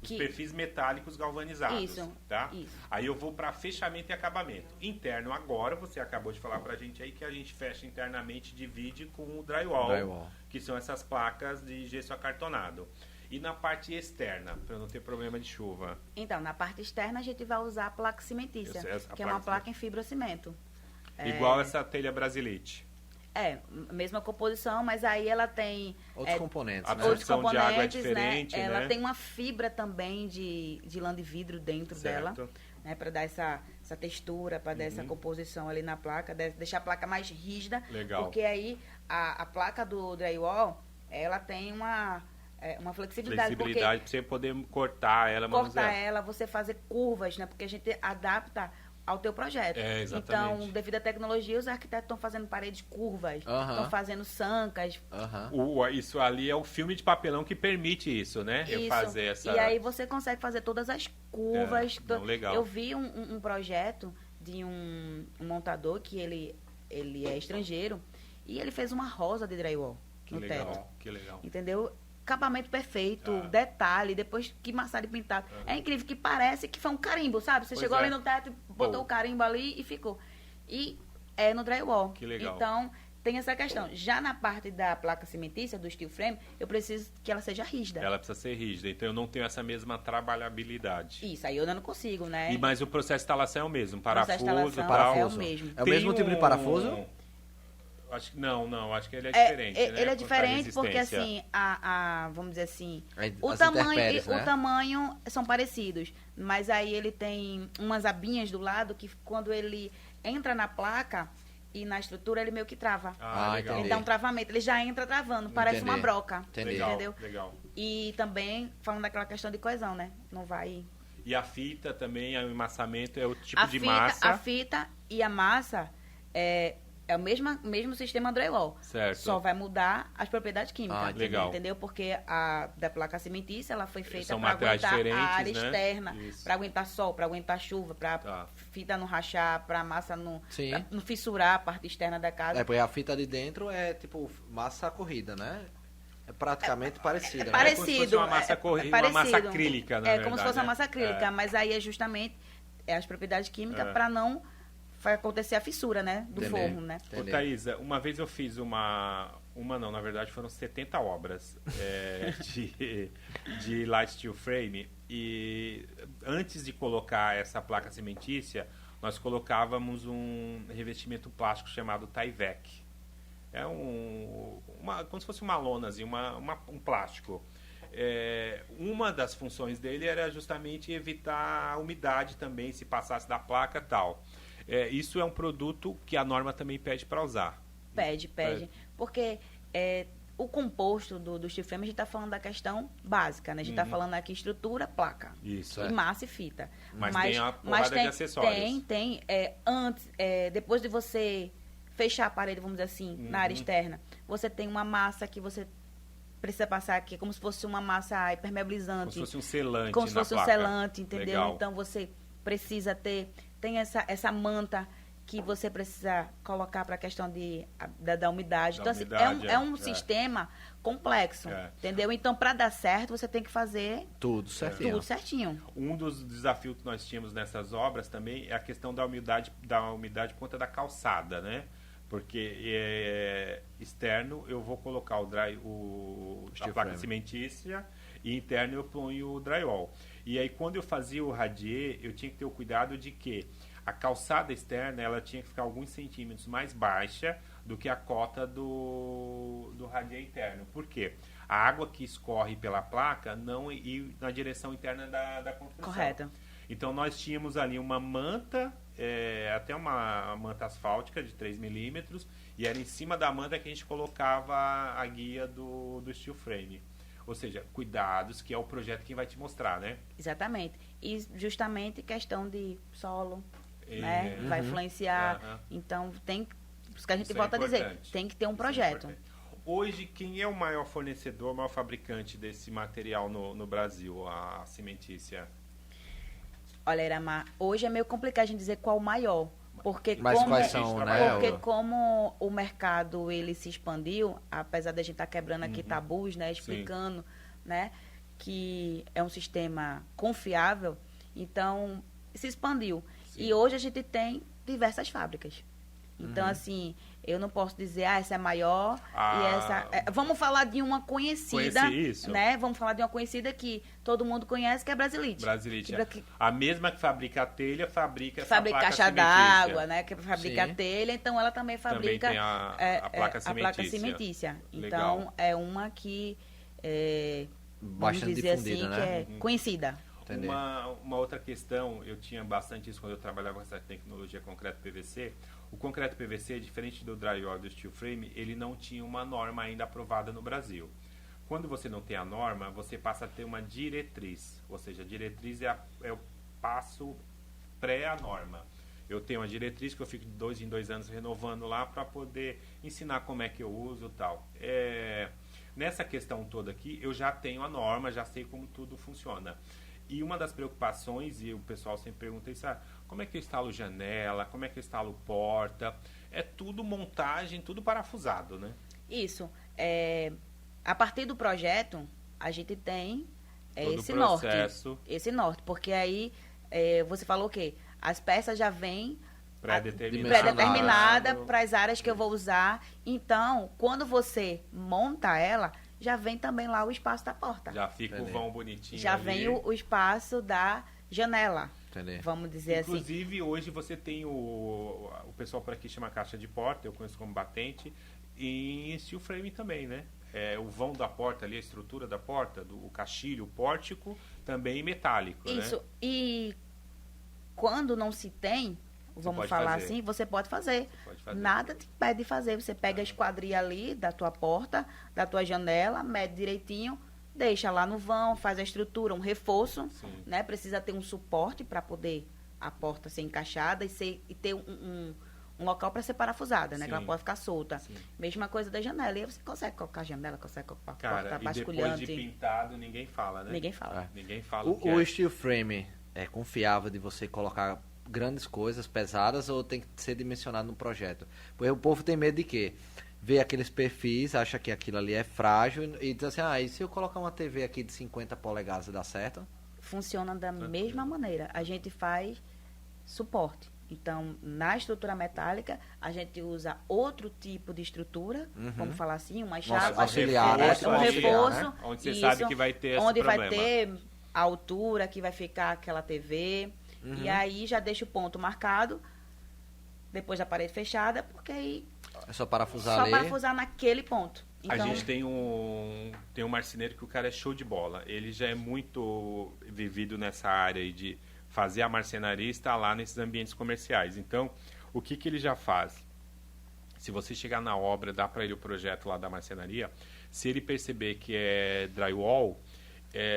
os perfis metálicos galvanizados. Isso. Tá? Isso. Aí eu vou para fechamento e acabamento. Interno agora, você acabou de falar pra gente aí que a gente fecha internamente, divide com o drywall. Que são essas placas de gesso acartonado. E na parte externa, para não ter problema de chuva? Então, na parte externa a gente vai usar a placa cimentícia, que é uma placa em fibrocimento. Igual essa telha brasilite. Mesma composição, mas aí ela tem... Outros componentes, né? A absorção de água é diferente, né? Ela tem uma fibra também de lã de vidro dentro dela, né? Para dar essa textura, para dar essa composição ali na placa, deixar a placa mais rígida. Legal. Porque aí a placa do drywall, ela tem uma flexibilidade. Para você poder cortar ela, manusear. Cortar ela, você fazer curvas, né? Porque a gente adapta ao teu projeto. Exatamente. Então, devido à tecnologia, os arquitetos estão fazendo paredes curvas, estão fazendo sancas. Isso ali é o filme de papelão que permite isso, né? Isso. Eu fazer essa... E aí você consegue fazer todas as curvas. Legal. Eu vi um projeto de um montador que ele é estrangeiro e ele fez uma rosa de drywall no teto. Que legal. Entendeu? Acabamento perfeito, detalhe, depois que maçarico pintado. É incrível, que parece que foi um carimbo, sabe? Você chegou ali no teto, botou o carimbo ali e ficou. E é no drywall. Que legal. Então, tem essa questão. Já na parte da placa cimentícia, do steel frame, eu preciso que ela seja rígida. Ela precisa ser rígida, então eu não tenho essa mesma trabalhabilidade. Isso, aí eu ainda não consigo, né? Mas o processo de instalação é o mesmo, parafuso e tal. É o mesmo. É o mesmo tipo de parafuso? Acho que não, acho que ele é diferente, né? Ele é diferente porque, assim, vamos dizer assim, o né? tamanho são parecidos, mas aí ele tem umas abinhas do lado que quando ele entra na placa e na estrutura, ele meio que trava. Legal. Ele dá um travamento, ele já entra travando, parece uma broca. Entendeu? Legal. E também, falando daquela questão de coesão, né? Não vai... E a fita também, o amassamento é o tipo de massa? A fita e a massa é o mesmo sistema drywall. Certo. Só vai mudar as propriedades químicas. Legal. Entendeu? Porque a da placa cimentícia, ela foi feita para aguentar a área né? externa, para aguentar sol, para aguentar chuva, para fita não rachar, para massa não fissurar a parte externa da casa. Porque a fita de dentro é tipo massa corrida, né? É praticamente parecido. É parecido. Como se fosse uma massa corrida, uma massa acrílica, na verdade. É como se fosse uma massa acrílica, mas aí é justamente as propriedades químicas para não vai acontecer a fissura, né? Do forro, né? Ô, Thaisa, uma vez eu fiz não, na verdade foram 70 obras de light steel frame e antes de colocar essa placa cimentícia, nós colocávamos um revestimento plástico chamado Tyvek. É como se fosse uma lona, assim, um plástico. Uma das funções dele era justamente evitar a umidade também, se passasse da placa e tal. Isso é um produto que a norma também pede para usar. Pede. Porque o composto do steel frame, a gente está falando da questão básica, né? A gente está falando aqui estrutura, placa. Isso. E massa e fita. Mas tem uma porrada de acessórios. Tem. Depois de você fechar a parede, vamos dizer assim, na área externa, você tem uma massa que você precisa passar aqui, como se fosse uma massa impermeabilizante. Como se fosse um selante. Como se fosse um selante, entendeu? Legal. Então você precisa ter. Tem essa manta que você precisa colocar para a questão da umidade. Então, assim, é um sistema complexo, entendeu? Então, para dar certo, você tem que fazer tudo certinho. Tudo certinho. Um dos desafios que nós tínhamos nessas obras também é a questão da umidade por conta da calçada, né? Porque externo eu vou colocar a placa cimentícia e interno eu ponho o drywall. E aí, quando eu fazia o radier, eu tinha que ter o cuidado de que a calçada externa ela tinha que ficar alguns centímetros mais baixa do que a cota do radier interno. Por quê? A água que escorre pela placa não ir na direção interna da construção. Correto. Então, nós tínhamos ali uma manta, até uma manta asfáltica de 3 milímetros, e era em cima da manta que a gente colocava a guia do steel frame. Ou seja, cuidados, que é o projeto que vai te mostrar, né? Exatamente. E justamente questão de solo, né? Vai influenciar. Então, por isso que a gente volta a dizer, tem que ter um projeto. Hoje, quem é o maior fornecedor, o maior fabricante desse material no Brasil, a cimentícia? Olha, Iramar, hoje é meio complicado a gente dizer qual o maior. Mas quais são, né? Porque como o mercado ele se expandiu, apesar da gente estar quebrando aqui tabus, né, explicando, né, que é um sistema confiável, então se expandiu. Sim. E hoje a gente tem diversas fábricas. Então, assim, eu não posso dizer, essa é maior e essa... vamos falar de uma conhecida, né? Vamos falar de uma conhecida que todo mundo conhece, que é a Brasilite. A mesma que fabrica a telha, fabrica essa placa caixa d'água, né? Que fabrica a telha, então ela também fabrica também tem a placa cimentícia. Então, é uma que vamos dizer assim, né? Que é conhecida. Uma outra questão, eu tinha bastante isso quando eu trabalhava com essa tecnologia concreto PVC. O concreto PVC, diferente do drywall e do steel frame, ele não tinha uma norma ainda aprovada no Brasil. Quando você não tem a norma, você passa a ter uma diretriz. Ou seja, a diretriz é o passo pré à norma. Eu tenho uma diretriz que eu fico de 2 em 2 anos renovando lá para poder ensinar como é que eu uso e tal. Nessa questão toda aqui, eu já tenho a norma, já sei como tudo funciona. E uma das preocupações, e o pessoal sempre pergunta isso, como é que eu instalo janela, como é que eu instalo porta? É tudo montagem, tudo parafusado, né? Isso. A partir do projeto, a gente tem esse norte. Porque aí, você falou o quê? As peças já vêm pré-determinada para as áreas que eu vou usar. Então, quando você monta ela, já vem também lá o espaço da porta. Já fica o vão bonitinho. Já ali. vem o espaço da janela. Entendi. Vamos dizer Inclusive, hoje você tem o pessoal por aqui chama caixa de porta, eu conheço como batente, e em steel frame também, né? O vão da porta ali, a estrutura da porta, o caixilho, o pórtico, também metálico, Isso. Né? E quando não se tem, vamos falar assim, você pode fazer. Nada te impede de fazer. Você pega a esquadria ali da tua porta, da tua janela, mede direitinho, deixa lá no vão, faz a estrutura, um reforço, né? Precisa ter um suporte para poder a porta ser encaixada e ter um local para ser parafusada, né? Que ela pode ficar solta. Sim. Mesma coisa da janela. E aí você consegue colocar a janela, consegue colocar a porta basculhante. E depois de pintado, ninguém fala, né? Ninguém fala. Ninguém fala o steel frame é confiável de você colocar grandes coisas pesadas ou tem que ser dimensionado no projeto? Porque o povo tem medo de quê? Vê aqueles perfis, acha que aquilo ali é frágil e diz assim, e se eu colocar uma TV aqui de 50 polegadas, dá certo? Funciona da mesma maneira. A gente faz suporte. Então, na estrutura metálica, a gente usa outro tipo de estrutura, vamos falar assim, uma chapa, um reforço, né? Onde você sabe que vai ter esse problema. Vai ter a altura que vai ficar aquela TV. E aí já deixa o ponto marcado, depois da parede fechada, porque aí é só parafusar ali. Parafusar naquele ponto. Então, a gente tem um marceneiro que o cara é show de bola. Ele já é muito vivido nessa área aí de fazer a marcenaria e estar lá nesses ambientes comerciais. Então, o que ele já faz? Se você chegar na obra, dá para ele o projeto lá da marcenaria, Se ele perceber que é drywall,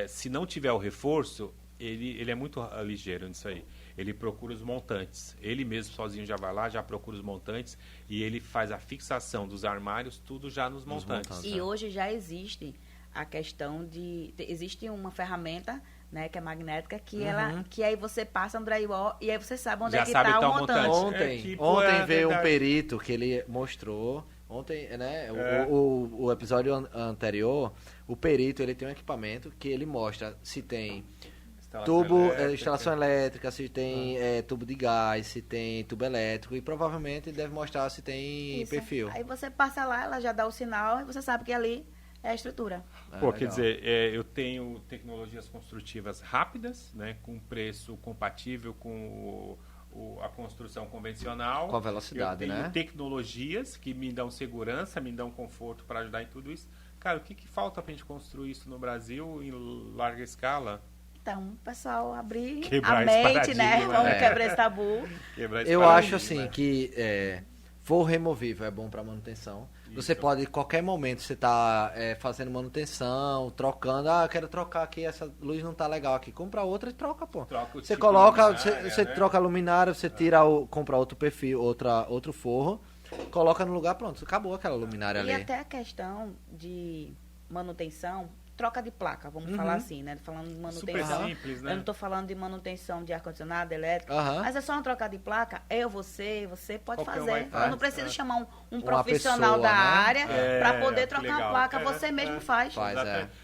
se não tiver o reforço, ele é muito ligeiro nisso aí. Ele procura os montantes. Ele mesmo sozinho já vai lá, já procura os montantes e ele faz a fixação dos armários, tudo já nos montantes. E hoje já existe a questão de... Existe uma ferramenta, né, que é magnética, que aí você passa no drywall e aí você sabe onde é que está o montante. Ontem veio um perito que ele mostrou... Ontem, né, o episódio anterior, o perito ele tem um equipamento que ele mostra se tem... instalação elétrica, se tem tubo de gás, se tem tubo elétrico e provavelmente deve mostrar se tem perfil. Aí você passa lá, ela já dá o sinal e você sabe que ali é a estrutura. Quer dizer, eu tenho tecnologias construtivas rápidas, né, com preço compatível com a construção convencional. Com a velocidade, né? Eu tenho tecnologias que me dão segurança, me dão conforto para ajudar em tudo isso. Cara, o que falta para a gente construir isso no Brasil em larga escala? Então, o pessoal abrir quebrar a mente, né? Vamos quebrar esse tabu. Eu acho assim que forro removível é bom para manutenção. Isso. Você pode, em qualquer momento, você tá fazendo manutenção, trocando. Eu quero trocar aqui, essa luz não tá legal aqui. Compra outra e troca, pô. Você coloca, você troca a luminária, você tira compra outro perfil, outro forro, coloca no lugar, pronto, acabou aquela luminária ali. E até a questão de manutenção, troca de placa, vamos falar assim, né? Falando de manutenção. Super simples, né? Eu não estou falando de manutenção de ar-condicionado, elétrico, mas é só uma troca de placa. você pode fazer. Eu não preciso chamar um profissional da área para poder trocar uma placa. Você mesmo faz.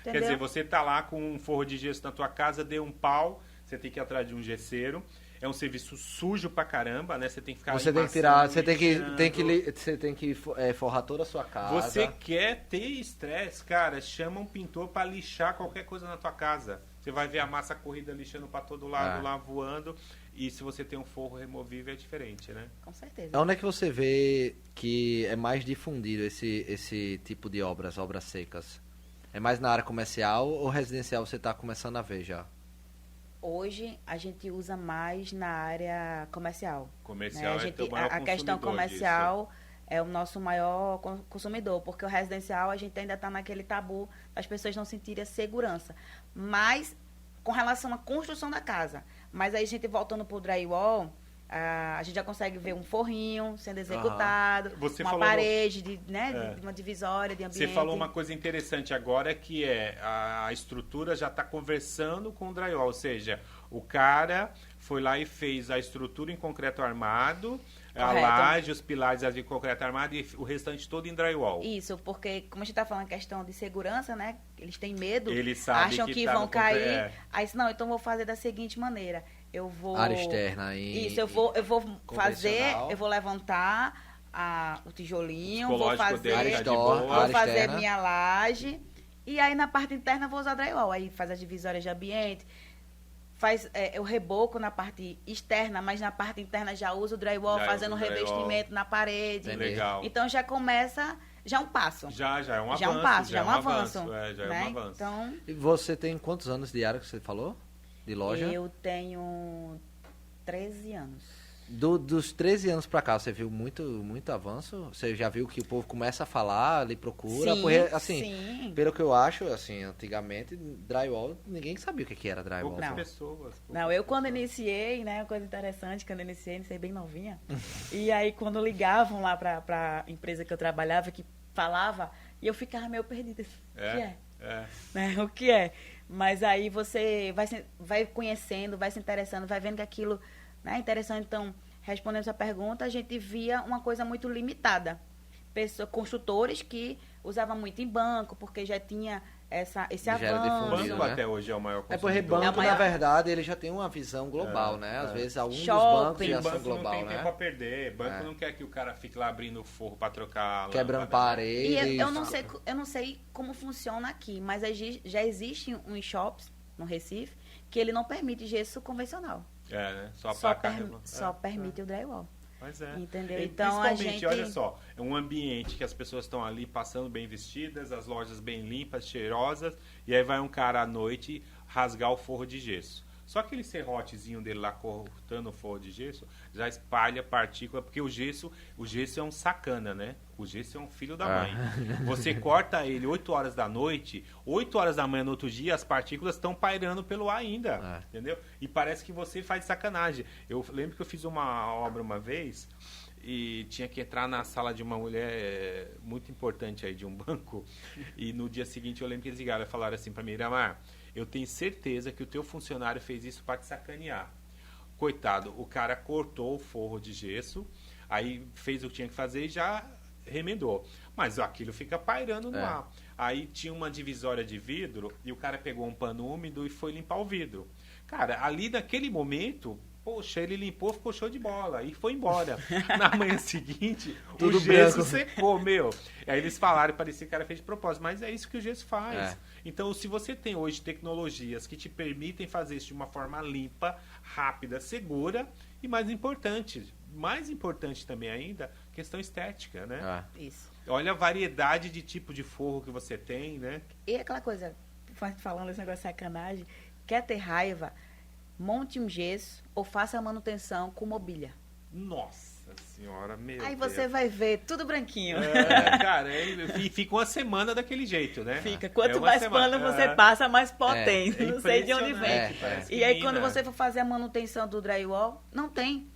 Quer dizer, você tá lá com um forro de gesso na tua casa, deu um pau, você tem que ir atrás de um gesseiro. É um serviço sujo pra caramba, né? Você tem que ficar Você tem que tirar, você tem que forrar toda a sua casa. Você quer ter estresse, cara, chama um pintor pra lixar qualquer coisa na tua casa. Você vai ver a massa corrida lixando pra todo lado lá voando. E se você tem um forro removível é diferente, né? Com certeza. Onde é que você vê que é mais difundido esse tipo de obras secas? É mais na área comercial ou residencial você tá começando a ver já? Hoje a gente usa mais na área comercial. Comercial, né? A questão comercial disso. É o nosso maior consumidor, porque o residencial a gente ainda está naquele tabu das pessoas não sentirem a segurança. Mas com relação à construção da casa. Mas aí a gente voltando para o drywall, a gente já consegue ver um forrinho sendo executado, uma parede, de uma divisória de ambiente. Você falou uma coisa interessante agora, que a estrutura já está conversando com o drywall, ou seja, o cara foi lá e fez a estrutura em concreto armado, a laje, os pilares de concreto armado e o restante todo em drywall. Isso, porque como a gente está falando questão de segurança, né? Eles têm medo, eles sabem acham que vão cair. Aí, não, então vou fazer da seguinte maneira. Eu vou... área externa aí. Isso, eu vou fazer, eu vou levantar o tijolinho, vou fazer minha laje, e aí na parte interna eu vou usar drywall. Aí faz as divisórias de ambiente, faz o reboco na parte externa, mas na parte interna já usa o drywall, fazendo o revestimento na parede. Legal. Então já começa... Já é um passo. Já é um avanço. Já é um passo, já é um avanço. Já é um avanço. Então, e você tem quantos anos de área que você falou? De loja? Eu tenho 13 anos. Dos 13 anos pra cá, você viu muito avanço? Você já viu que o povo começa a falar, ali procura? Sim, porque, assim, sim. pelo que eu acho, assim, antigamente, drywall, ninguém sabia o que era drywall. Poucas pessoas. Não, eu quando iniciei, né, uma coisa interessante, quando eu iniciei bem novinha, e aí quando ligavam lá pra empresa que eu trabalhava, que falava, e eu ficava meio perdida. O que é? Né? O que é? Mas aí você vai conhecendo, vai se interessando, vai vendo que aquilo é interessante. Então, respondendo essa pergunta, a gente via uma coisa muito limitada. Construtores que usavam muito em banco, porque já tinha esse avanço. O banco até hoje é o maior consumidor. É porque banco, na verdade, ele já tem uma visão global, né? Às vezes, alguns dos bancos já são global, né? Não tem tempo a perder. Banco não quer que o cara fique lá abrindo o forro para trocar... Quebrando parede. E eu não sei como funciona aqui, mas já existe uns shops no Recife que ele não permite gesso convencional. Né? Só permite o drywall. Mas entendeu? Então a gente... olha só, é um ambiente que as pessoas estão ali passando bem vestidas, as lojas bem limpas, cheirosas, e aí vai um cara à noite rasgar o forro de gesso. Só aquele serrotezinho dele lá cortando o forro de gesso já espalha partícula, porque o gesso é um sacana, né? O gesso é um filho da mãe. Você corta ele 8 horas da noite, 8 horas da manhã no outro dia, as partículas estão pairando pelo ar ainda, entendeu? E parece que você faz sacanagem. Eu lembro que eu fiz uma obra uma vez e tinha que entrar na sala de uma mulher muito importante aí de um banco, e no dia seguinte eu lembro que eles ligaram e falaram assim pra mim: Iramar, eu tenho certeza que o teu funcionário fez isso para te sacanear. Coitado, o cara cortou o forro de gesso, aí fez o que tinha que fazer e já remendou. Mas aquilo fica pairando no ar. Aí tinha uma divisória de vidro e o cara pegou um pano úmido e foi limpar o vidro. Cara, ali naquele momento, poxa, ele limpou, ficou show de bola e foi embora. Na manhã seguinte, o gesso secou, meu. Aí eles falaram, parecia que o cara fez de propósito, mas é isso que o gesso faz. Então, se você tem hoje tecnologias que te permitem fazer isso de uma forma limpa, rápida, segura e mais importante também ainda, questão estética, né? Isso. Olha a variedade de tipo de forro que você tem, né? E aquela coisa, falando esse negócio de sacanagem, quer ter raiva, monte um gesso ou faça a manutenção com mobília. Nossa senhora, meu Aí Deus. você vai ver tudo branquinho. Cara, e fica uma semana daquele jeito, né? Fica. Quanto mais pano você passa, mais potente. Não sei de onde vem. E aí, quando você for fazer a manutenção do drywall, não tem.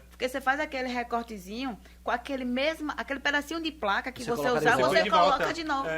Porque você faz aquele recortezinho com aquele pedacinho de placa que você usar, você coloca de novo.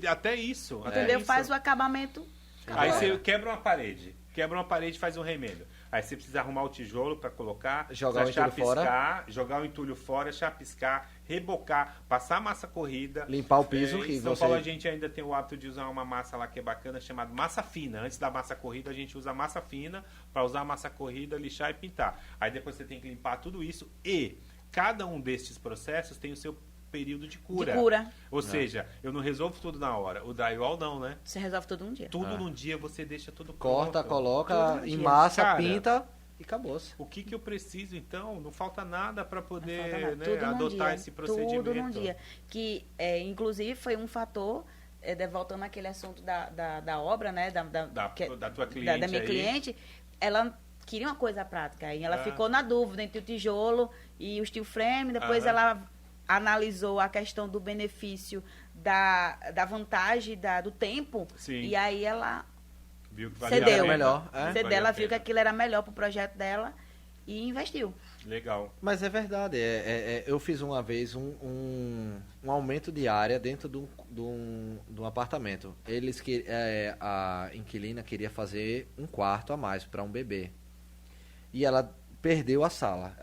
Até isso. Entendeu? Faz o acabamento. Aí você quebra uma parede. E faz um remendo. Aí você precisa arrumar o tijolo para colocar, jogar o entulho fora, jogar o entulho fora, chapiscar, rebocar, passar a massa corrida, limpar o piso. Em São Paulo a gente ainda tem o hábito de usar uma massa lá que é bacana, chamada massa fina. Antes da massa corrida a gente usa massa fina para usar a massa corrida, lixar e pintar. Aí depois você tem que limpar tudo isso e cada um destes processos tem o seu período de cura. Ou seja, eu não resolvo tudo na hora. O drywall não, né? Você resolve tudo num dia. Tudo num dia, você deixa tudo corta, pronto. coloca em massa, cara, pinta e acabou-se. O que eu preciso, então? Não falta nada para poder adotar esse procedimento. Tudo num dia. Que, inclusive, foi um fator, voltando àquele assunto da obra, né? Da tua cliente. Da minha cliente, ela queria uma coisa prática. E ela ficou na dúvida entre o tijolo e o steel frame. Depois ela analisou a questão do benefício, da vantagem, do tempo. Sim. E aí ela viu que cedeu. Melhor. Ela viu que aquilo era melhor para o projeto dela e investiu. Legal. Mas é verdade. Eu fiz uma vez um aumento de área dentro de um apartamento. A inquilina queria fazer um quarto a mais para um bebê. E ela perdeu a sala.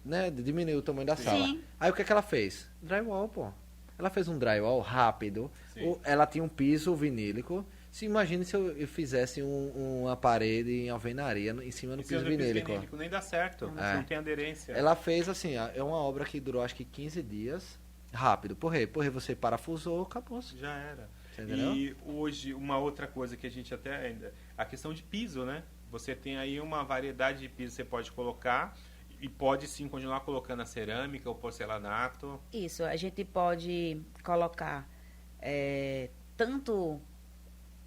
Né, diminuiu o tamanho da sala. Sim. Aí o que ela fez? Drywall, pô. Ela fez um drywall rápido. Ela tinha um piso vinílico. Imagine se eu fizesse uma parede em alvenaria em cima do piso vinílico. Nem dá certo. Não tem aderência. Ela fez assim, é uma obra que durou acho que 15 dias. Rápido. Por você parafusou, acabou. Já era. Entendeu? E hoje, uma outra coisa que a gente até ainda... A questão de piso, né? Você tem aí uma variedade de piso que você pode colocar. E pode sim continuar colocando a cerâmica ou porcelanato. Isso, a gente pode colocar tanto...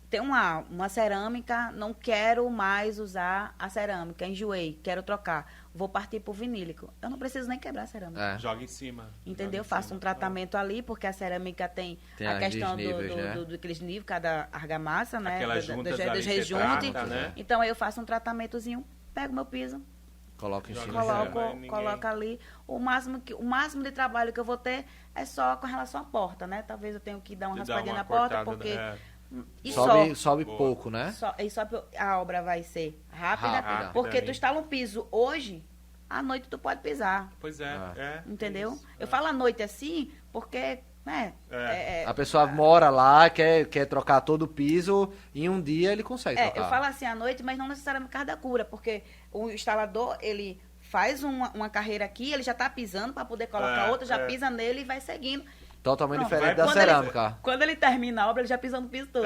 Tem uma cerâmica, não quero mais usar a cerâmica, enjoei, quero trocar. Vou partir para o vinílico. Eu não preciso nem quebrar a cerâmica. Joga em cima. Entendeu? Faço um tratamento ali, porque a cerâmica tem a questão daqueles níveis, cada argamassa, né? Aquelas juntas ali dos rejunte. né? Então, aí eu faço um tratamentozinho, pego meu piso, coloca em cima. Coloca ali. O máximo de trabalho que eu vou ter é só com relação à porta, né? Talvez eu tenha que dar uma raspadinha na porta, porque... Sobe pouco, né? A obra vai ser rápida. Porque tu instala um piso hoje, à noite tu pode pisar. Pois é. Entendeu? Eu falo à noite assim, porque... a pessoa mora lá, quer trocar todo o piso, e um dia ele consegue trocar. Eu falo assim à noite, mas não necessariamente por causa da cura, porque o instalador, ele faz uma carreira aqui, ele já está pisando para poder colocar outra, já pisa nele e vai seguindo. Totalmente diferente da cerâmica. Quando ele termina a obra, ele já pisa no piso todo.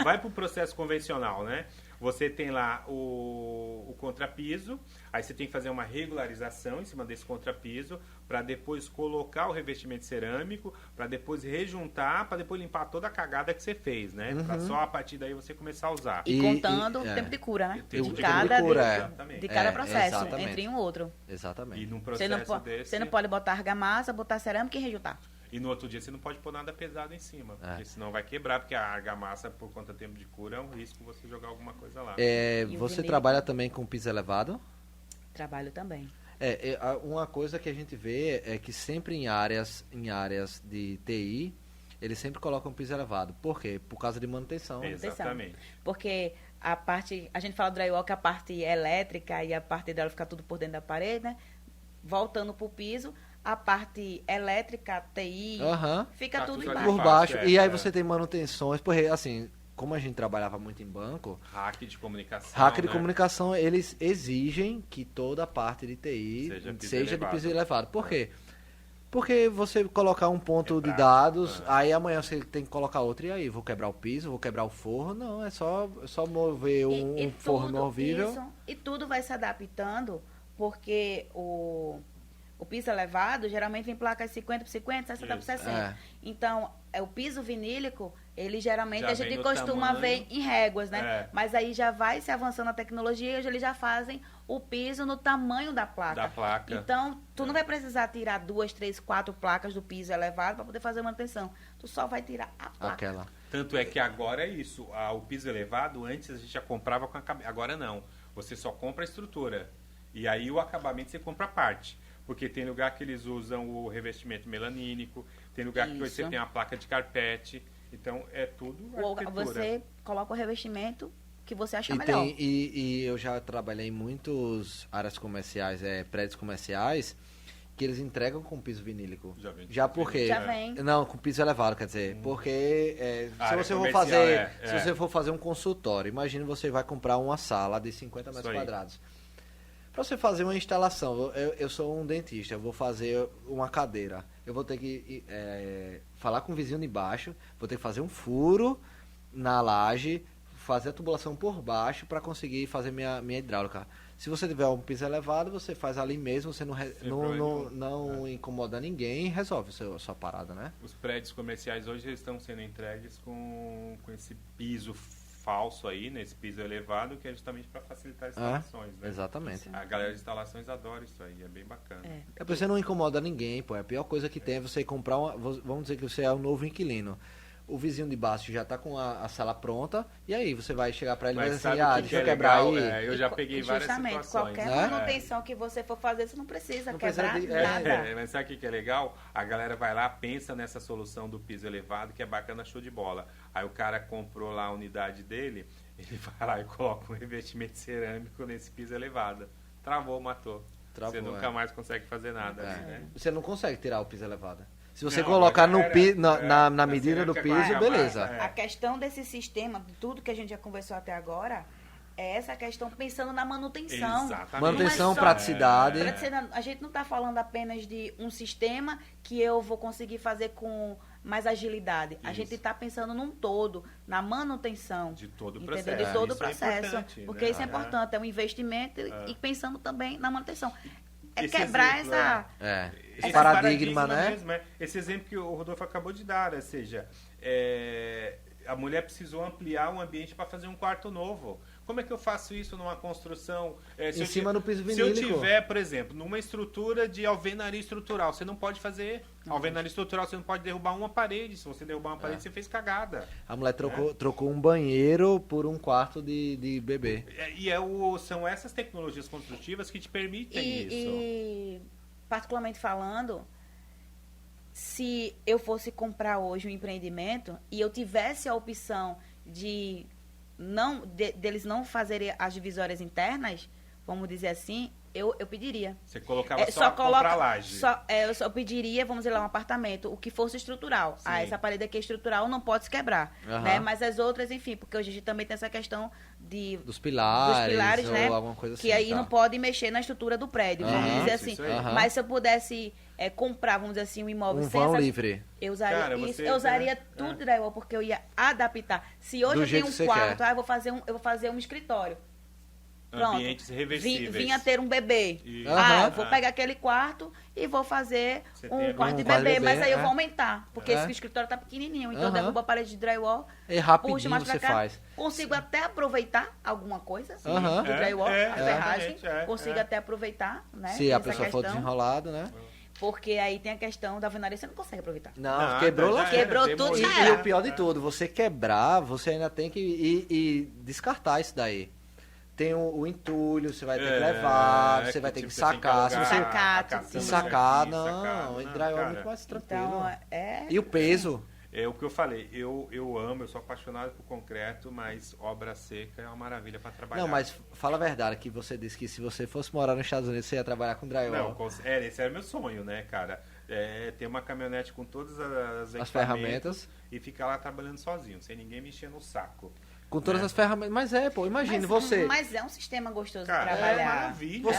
Vai para o processo convencional, né? Você tem lá o contrapiso, aí você tem que fazer uma regularização em cima desse contrapiso, para depois colocar o revestimento cerâmico, para depois rejuntar, para depois limpar toda a cagada que você fez, né? Pra só a partir daí você começar a usar. E contando o tempo de cura, né? De cada processo, exatamente. Entre um e outro. Exatamente. E num processo você não pode botar argamassa, botar cerâmica e rejuntar. E no outro dia você não pode pôr nada pesado em cima, porque senão vai quebrar, porque a argamassa, por conta do tempo de cura, é um risco você jogar alguma coisa lá. Você trabalha também com piso elevado? Trabalho também. Uma coisa que a gente vê é que sempre em áreas de TI, eles sempre colocam piso elevado. Por quê? Por causa de manutenção. Exatamente. Porque a gente fala do drywall que a parte elétrica e a parte hidráulica fica tudo por dentro da parede, né? Voltando pro piso, a parte elétrica, TI, fica tudo embaixo. Por baixo. E aí você tem manutenções, porque assim, como a gente trabalhava muito em banco... Hack de comunicação, Hack de comunicação, eles exigem que toda a parte de TI seja de piso elevado. Por quê? Porque você colocar um ponto de dados, aí amanhã você tem que colocar outro, e aí? Vou quebrar o piso, vou quebrar o forro? Não, é só mover um forro movível. E tudo vai se adaptando, porque o piso elevado geralmente vem placas 50 por 50, 60 por 60. Então, o piso vinílico, ele geralmente a gente costuma ver em réguas, né? Mas aí já vai se avançando a tecnologia e hoje eles já fazem o piso no tamanho da placa. Então, tu não vai precisar tirar 2, 3, 4 placas do piso elevado para poder fazer manutenção. Tu só vai tirar a placa. Tanto é que agora é isso. O piso elevado, antes a gente já comprava com a cabeça. Agora não. Você só compra a estrutura. E aí o acabamento você compra a parte. Porque tem lugar que eles usam o revestimento melanínico, tem lugar que você tem a placa de carpete, então é tudo arquitetura. Você coloca o revestimento que você acha melhor. E eu já trabalhei em muitas áreas comerciais, prédios comerciais, que eles entregam com piso vinílico. Já vem. Não, com piso elevado, quer dizer, porque se você for fazer um consultório, imagine você vai comprar uma sala de 50 metros quadrados. Para você fazer uma instalação, eu sou um dentista, eu vou fazer uma cadeira, eu vou ter que falar com o vizinho de baixo, vou ter que fazer um furo na laje, fazer a tubulação por baixo para conseguir fazer minha hidráulica. Se você tiver um piso elevado, você faz ali mesmo, você não incomoda ninguém e resolve a sua parada, né? Os prédios comerciais hoje estão sendo entregues com esse piso falso aí, nesse piso elevado, que é justamente para facilitar as instalações, né? Exatamente. A galera de instalações adora isso aí, é bem bacana. Porque você não incomoda ninguém, pô. A pior coisa que tem é você comprar vamos dizer que você é um novo inquilino. O vizinho de baixo já está com a sala pronta, e aí você vai chegar para ele e dizer assim, deixa eu quebrar aí. Eu já peguei várias situações. Justamente, qualquer manutenção que você for fazer, você não precisa quebrar nada. Mas sabe o que é legal? A galera vai lá, pensa nessa solução do piso elevado, que é bacana, show de bola. Aí o cara comprou lá a unidade dele, ele vai lá e coloca um revestimento cerâmico nesse piso elevado. Travou, matou. Você nunca mais consegue fazer nada. Né? Você não consegue tirar o piso elevado. Se você colocar na medida do piso, beleza. A questão desse sistema, de tudo que a gente já conversou até agora, é essa questão pensando na manutenção. Exatamente. Manutenção, praticidade. A gente não está falando apenas de um sistema que eu vou conseguir fazer com mais agilidade. A gente está pensando num todo, na manutenção. De todo o processo. De todo o processo. Porque isso é importante, é um investimento e pensando também na manutenção. Quebrar esse paradigma, né? Mesmo, esse exemplo que o Rodolfo acabou de dar, ou seja, a mulher precisou ampliar um ambiente para fazer um quarto novo. Como é que eu faço isso numa construção? Em cima do piso vinílico. Se eu tiver, por exemplo, numa estrutura de alvenaria estrutural, você não pode fazer alvenaria estrutural, você não pode derrubar uma parede. Se você derrubar uma parede, você fez cagada. A mulher trocou um banheiro por um quarto de bebê. São essas tecnologias construtivas que te permitem isso. E, particularmente falando, se eu fosse comprar hoje um empreendimento e eu tivesse a opção deles não fazerem as divisórias internas, vamos dizer assim, eu pediria. Você colocava só pra laje. Eu só pediria, vamos dizer lá, um apartamento, o que fosse estrutural. Sim. Essa parede aqui é estrutural, não pode se quebrar. Né? Mas as outras, enfim, porque hoje a gente também tem essa questão dos pilares ou né? alguma coisa assim. Que aí não pode memexer na estrutura do prédio, vamos dizer assim. Mas se eu pudesse comprar, vamos dizer assim, um imóvel sem vão livre. Eu usaria eu usaria tudo drywall, porque eu ia adaptar. Se hoje eu tenho um quarto, eu vou fazer um escritório. Pronto. Ambientes reversíveis. Vinha ter um bebê. Eu vou pegar aquele quarto e vou fazer um quarto de bebê, mas aí eu vou aumentar, porque esse escritório tá pequenininho, então eu derrubo a parede de drywall, puxo mais pra cá, faz. Consigo até aproveitar alguma coisa do drywall, a ferragem, consigo até aproveitar, né? Se a pessoa for desenrolado, né? Porque aí tem a questão da alvenaria, você não consegue aproveitar. Não, quebrou lá. Quebrou tudo. E o pior de tudo, você quebrar, você ainda tem que ir descartar isso daí. Tem o entulho, você vai ter que levar, você vai ter que sacar. Se você sacar, não, o drywall é muito mais tranquilo. Então, e o peso? É o que eu falei, eu amo, eu sou apaixonado por concreto, mas obra seca é uma maravilha para trabalhar. Não, mas fala a verdade, que você disse que se você fosse morar nos Estados Unidos, você ia trabalhar com drywall. Não, esse era meu sonho, né, cara? Ter uma caminhonete com todas as ferramentas e ficar lá trabalhando sozinho, sem ninguém me encher no saco. Com todas as ferramentas. Mas imagine você. Mas é um sistema gostoso de trabalhar. É maravilha.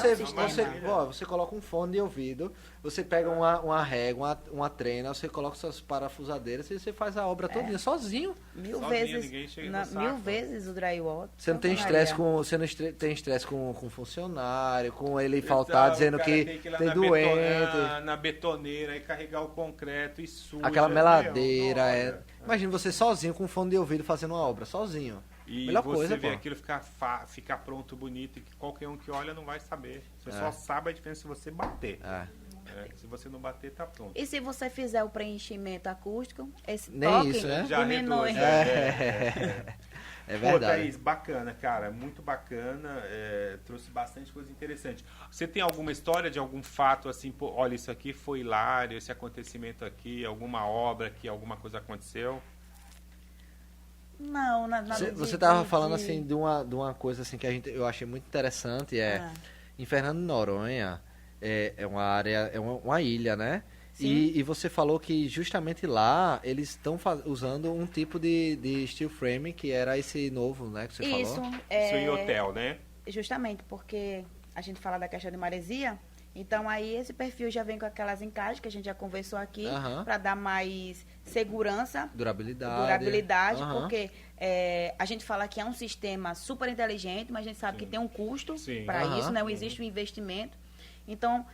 Você coloca um fone de ouvido, você pega uma régua, uma trena, você coloca suas parafusadeiras e você faz a obra todinha sozinho. Mil vezes o drywall. Você não tem estresse com funcionário, com ele faltar dizendo que tem doente. Na betoneira e carregar o concreto e suja. Aquela meladeira. Imagina você sozinho com um fone de ouvido fazendo uma obra, sozinho. E melhor você coisa, vê aquilo ficar pronto, bonito, e que qualquer um que olha não vai saber. Você só sabe a diferença se você bater. Se você não bater, tá pronto. E se você fizer o preenchimento acústico, esse nem toque isso, né? Já diminui. É verdade. Pô, Thaís, bacana, cara, muito bacana, trouxe bastante coisa interessante. Você tem alguma história de algum fato assim, pô, olha, isso aqui foi hilário, esse acontecimento aqui, alguma obra que alguma coisa aconteceu? Não, nada Você estava falando assim de uma coisa assim que eu achei muito interessante, em Fernando de Noronha, é uma área, é uma ilha, né? E você falou que justamente lá eles estão usando um tipo de steel frame que era esse novo, né, que você falou? Isso em hotel, né? Justamente, porque a gente fala da questão de maresia, então aí esse perfil já vem com aquelas encaixes que a gente já conversou aqui, para dar mais segurança, durabilidade, porque a gente fala que é um sistema super inteligente, mas a gente sabe que tem um custo para isso, né? Não existe um investimento. Então,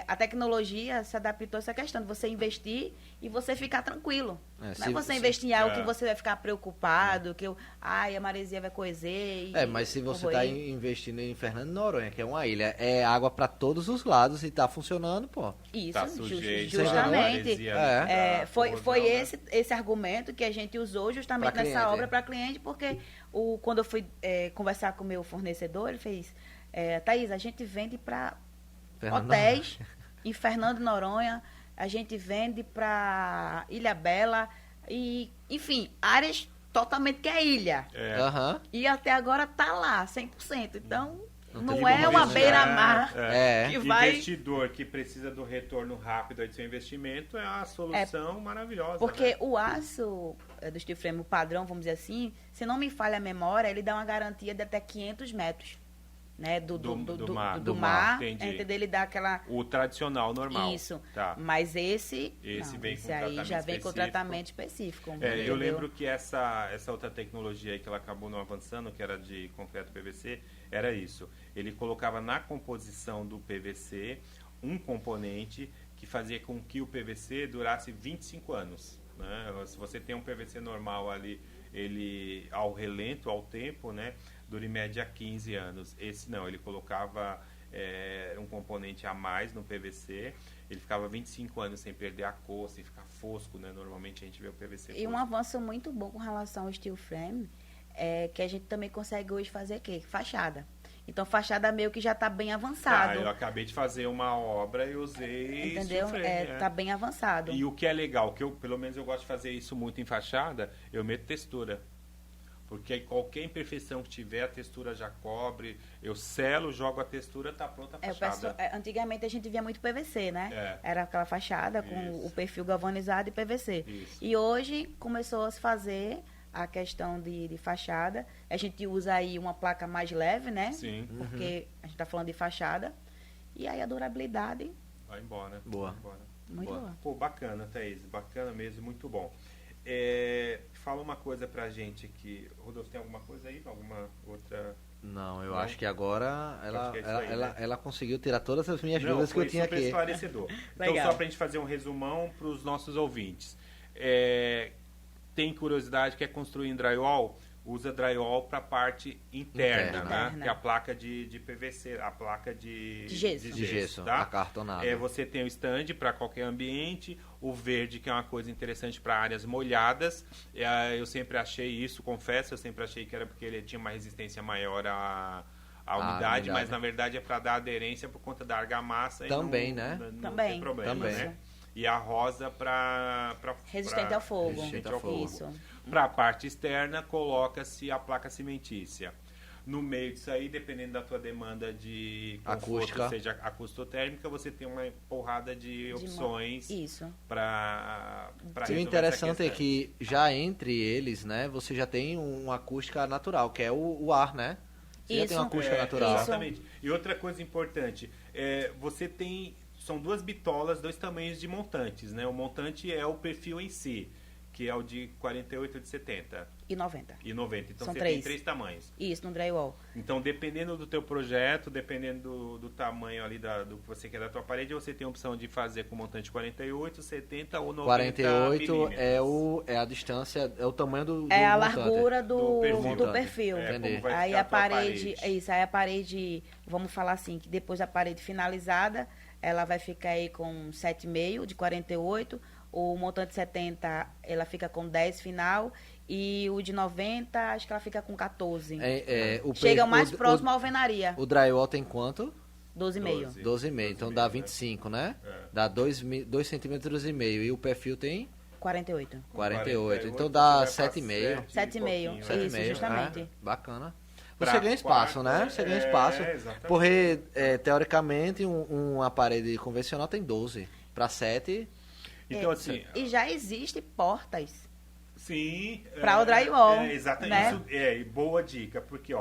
a tecnologia se adaptou a essa questão de você investir e você ficar tranquilo. Não é você investir em algo que você vai ficar preocupado, que a maresia vai coeser. Mas se você está investindo em Fernando de Noronha, que é uma ilha, é água para todos os lados e está funcionando, pô. Isso, tá sujeito, justamente. Foi esse argumento que a gente usou justamente nessa obra para cliente, porque quando eu fui conversar com o meu fornecedor, ele fez, Thaís, a gente vende para hotéis em Fernando de Noronha, a gente vende para Ilhabela e, enfim, áreas totalmente que é ilha. E até agora tá lá, 100%. Então, não é uma beira-mar que vai... Investidor que precisa do retorno rápido do seu investimento é a solução maravilhosa. Porque o aço do steel frame, o padrão, vamos dizer assim, se não me falha a memória, ele dá uma garantia de até 500 metros. Né, do mar, entendeu? Ele dá aquela... O tradicional, normal. Isso. Tá. Mas esse aí já vem com tratamento específico. Eu lembro que essa outra tecnologia aí que ela acabou não avançando, que era de concreto PVC, era isso. Ele colocava na composição do PVC um componente que fazia com que o PVC durasse 25 anos. Né? Se você tem um PVC normal ali, ele ao relento, ao tempo, né, dura em média 15 anos. Esse não, ele colocava um componente a mais no PVC, ele ficava 25 anos sem perder a cor, sem ficar fosco, né? Normalmente a gente vê o PVC fosco. E um avanço muito bom com relação ao steel frame, que a gente também consegue hoje fazer o quê? Fachada. Então, fachada meio que já está bem avançado. Eu acabei de fazer uma obra e usei entendeu? Está bem avançado. E o que é legal, pelo menos eu gosto de fazer isso muito em fachada, eu meto textura. Porque aí qualquer imperfeição que tiver, a textura já cobre. Eu selo, jogo a textura, tá pronta a fachada. Antigamente a gente via muito PVC, né? É. Era aquela fachada com Isso. o perfil galvanizado e PVC. Isso. E hoje começou a se fazer a questão de fachada. A gente usa aí uma placa mais leve, né? Sim. Porque a gente está falando de fachada. E aí a durabilidade, Vai embora. Boa. Vai embora. muito boa. Pô, bacana, Thaís. Bacana mesmo, muito bom. Fala uma coisa pra gente aqui. Rodolfo, tem alguma coisa aí? Alguma outra... Não, eu Não? acho que agora Acho que é isso aí, né? ela conseguiu tirar todas as minhas Não, dúvidas que eu tinha super aqui. esclarecedor. Então, Legal. só pra gente fazer um resumão pros nossos ouvintes. Tem curiosidade, quer construir em drywall? Usa drywall para a parte interna, né? Que é a placa de PVC, a placa de gesso, tá? acartonada. Você tem o stand para qualquer ambiente, o verde, que é uma coisa interessante para áreas molhadas. Eu sempre achei isso, confesso, eu sempre achei que era porque ele tinha uma resistência maior à umidade, mas na verdade é para dar aderência por conta da argamassa. Também, e não, né? Não Também. tem problema, Também. né? E a rosa para Resistente ao fogo. Resistente ao fogo. Isso. Para a parte externa, coloca-se a placa cimentícia. No meio disso aí, dependendo da tua demanda de conforto, Acústica. seja acústico-térmica, você tem uma porrada de opções Isso. para E o interessante é que já entre eles, né, você já tem uma acústica natural, que é o ar, né? Você já Isso. tem uma acústica natural. Exatamente. E outra coisa importante, você tem... São duas bitolas, dois tamanhos de montantes, né? O montante é o perfil em si, que é o de 48 e de 70 E 90. e 90. Então São você três. tem 3 tamanhos. Isso, no drywall. Então, dependendo do teu projeto, dependendo do tamanho ali do que você quer da tua parede, você tem a opção de fazer com montante 48, 70 ou 90 48 milímetros. é a distância, é o tamanho do É a montante. largura Do perfil. do perfil. Entendi. como vai Aí ficar a tua parede, aí a parede, vamos falar assim, que depois da parede finalizada, ela vai ficar aí com 7,5 de 48, o montante 70, ela fica com 10 final, e o de 90, acho que ela fica com 14. Chega mais próximo à alvenaria. O drywall tem quanto? 12,5. 12,5, então dá 25, né? Dá 2 centímetros e meio. E o perfil tem 48. 48. Então dá 7,5. 7,5. Isso, justamente. Bacana. Pra Você ganha espaço, quarto, né? Você ganha espaço. Exatamente. Porque, teoricamente, uma parede convencional tem 12. Para 7... Então, assim... E já existem portas. Sim. Para o drywall. Exatamente. Né? Isso boa dica, porque,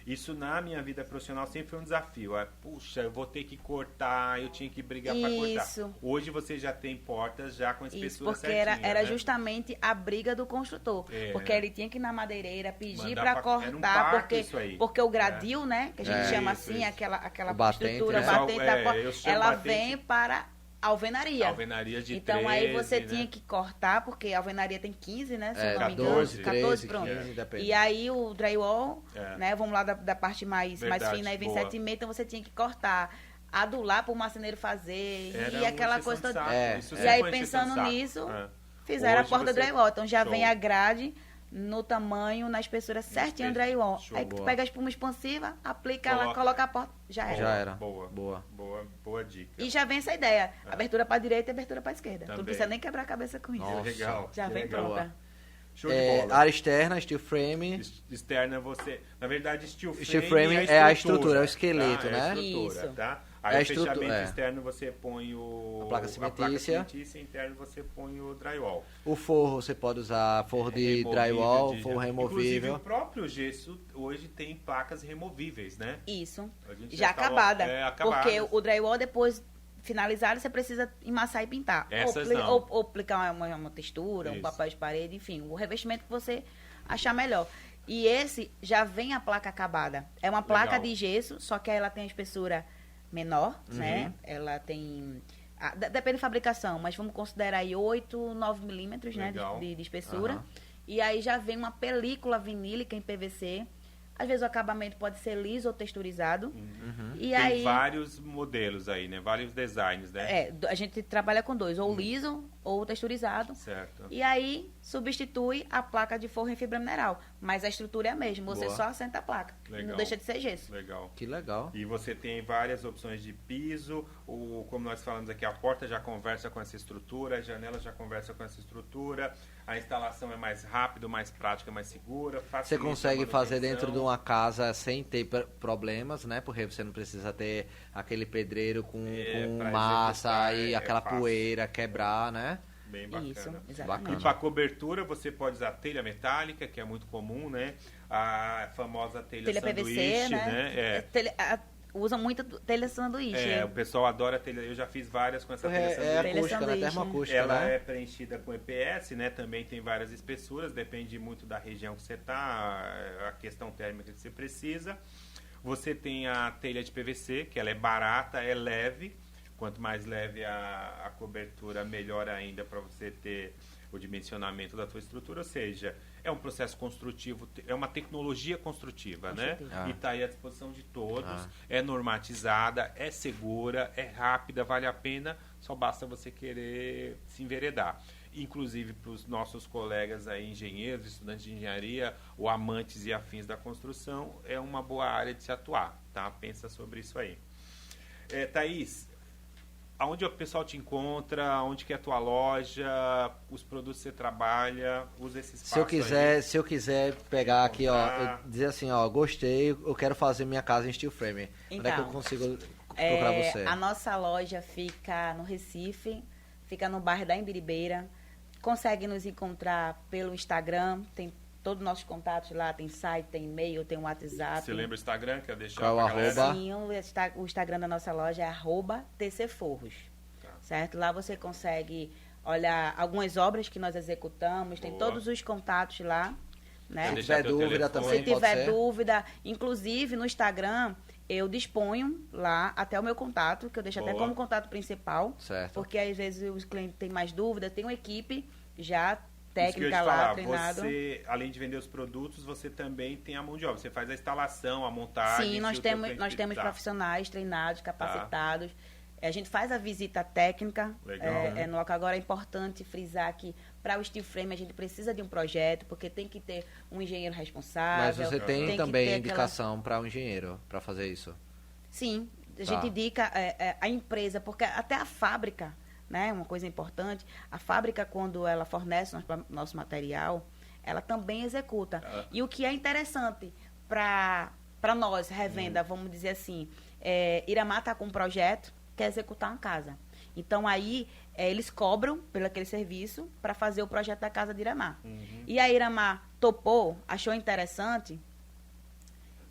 isso na minha vida profissional sempre foi um desafio. Puxa, eu vou ter que cortar, eu tinha que brigar para cortar. Hoje você já tem portas já com espessura porque certinha. era né? justamente a briga do construtor. Porque ele tinha que ir na madeireira pedir para era um cortar, parque porque o gradil, né, que a gente chama isso, assim, isso. aquela batente, estrutura né? batente da porta, eu chamo ela batente. vem para alvenaria. Alvenaria de Então 13, aí você né? tinha que cortar, porque a alvenaria tem 15, né? Se eu não me 14, engano. 14, 13, pronto. 15, depende. E aí o drywall, É. né? Vamos lá da parte mais Verdade, fina, aí vem boa. 7,5, então você tinha que cortar, adular para o marceneiro fazer, Era e uma aquela encheção coisa de toda. saco, isso E sempre aí foi encheção de pensando saco. nisso, É. fizeram a Hoje porta você- drywall. Então já Show. vem a grade no tamanho, na espessura certinha do drywall. Show, Aí tu boa. pega a espuma expansiva, aplica Coloca. lá, coloca a porta, já era. Já era. Boa dica. E já vem essa ideia. Abertura para direita e abertura para esquerda. Tu Também. não precisa nem quebrar a cabeça com isso. Nossa. Legal. Já que vem legal. pronta. Show de bola. área externa, steel frame. Externa você... Na verdade, steel frame, Steel frame é a estrutura, é o esqueleto, tá? né? É a estrutura, Isso. tá? É Aí a o estrutura, fechamento externo você põe A placa cimentícia. interno você põe o drywall. O forro, você pode usar forro de Removível, drywall, de- forro Inclusive, removível. o próprio gesso hoje tem placas removíveis, né? Isso. A gente Já falou- acabada. acabadas. Porque o drywall, depois finalizado, você precisa emassar e pintar. Essas ou, não. ou aplicar uma textura, Isso. um papel de parede, enfim, o revestimento que você achar melhor. E esse já vem a placa acabada. É uma placa Legal. de gesso, só que ela tem a espessura menor, né? Ela tem... depende da fabricação, mas vamos considerar aí 8, 9 milímetros, né? Legal. De espessura. Aham. E aí já vem uma película vinílica em PVC. Às vezes o acabamento pode ser liso ou texturizado. E Tem aí... vários modelos aí, né? Vários designs, né? a gente trabalha com dois, ou liso ou texturizado. Certo. E aí substitui a placa de forro em fibra mineral. Mas a estrutura é a mesma, você Boa. só assenta a placa. Legal. Não deixa de ser gesso. Legal. Que legal. E você tem várias opções de piso, como nós falamos aqui, a porta já conversa com essa estrutura, a janela já conversa com essa estrutura, a instalação é mais rápida, mais prática, mais segura. Você consegue fazer dentro de uma casa sem ter problemas, né? Porque você não precisa ter aquele pedreiro com massa e aquela poeira quebrar, né? Bem bacana. Isso, exatamente. E para cobertura você pode usar telha metálica, que é muito comum, né? A famosa telha sanduíche, PVC, né? Usa muito telha sanduíche. O pessoal adora telha. Eu já fiz várias com essa telha sanduíche. É acústica, né? Termoacústica, ela né? é preenchida com EPS, né? Também tem várias espessuras, depende muito da região que você está, a questão térmica que você precisa. Você tem a telha de PVC, que ela é barata, é leve. Quanto mais leve a cobertura, melhor ainda para você ter o dimensionamento da tua estrutura. Ou seja, é um processo construtivo, é uma tecnologia construtiva, né? E está aí à disposição de todos. É normatizada, é segura, é rápida, vale a pena. Só basta você querer se enveredar. Inclusive para os nossos colegas aí, engenheiros, estudantes de engenharia, ou amantes e afins da construção, é uma boa área de se atuar, tá? Pensa sobre isso aí. Thaís, aonde o pessoal te encontra, onde que é a tua loja, os produtos que você trabalha, usa esse espaço Se eu quiser pegar aqui, dizer assim, gostei, eu quero fazer minha casa em steel frame. Então, onde é que eu consigo procurar você? A nossa loja fica no Recife, fica no bairro da Imbiribeira. Consegue nos encontrar pelo Instagram, tem todos os nossos contatos lá, tem site, tem e-mail, tem WhatsApp. Você lembra o Instagram que eu deixei? Qual arroba? Sim, o Instagram da nossa loja é @tcforros, certo? Lá você consegue olhar algumas obras que nós executamos, tem todos os contatos lá, né? Se tiver dúvida também, Se tiver dúvida, inclusive no Instagram, eu disponho lá até o meu contato, que eu deixo até como contato principal, certo. Porque às vezes os clientes têm mais dúvidas, tem uma equipe já técnica lá, treinado. Você, além de vender os produtos, você também tem a mão de obra. Você faz a instalação, a montagem. Sim, nós temos profissionais treinados, capacitados. A gente faz a visita técnica no local. Agora é importante frisar que para o steel frame a gente precisa de um projeto, porque tem que ter um engenheiro responsável. Mas você tem também indicação para um engenheiro para fazer isso? Sim, a gente indica a empresa, porque até a fábrica, né, uma coisa importante, a fábrica, quando ela fornece nosso material, ela também executa. E o que é interessante para nós, revenda, vamos dizer assim, Iramá está com um projeto, quer executar uma casa. Então, aí, eles cobram pelo aquele serviço para fazer o projeto da casa de Iramá. E a Iramá topou, achou interessante,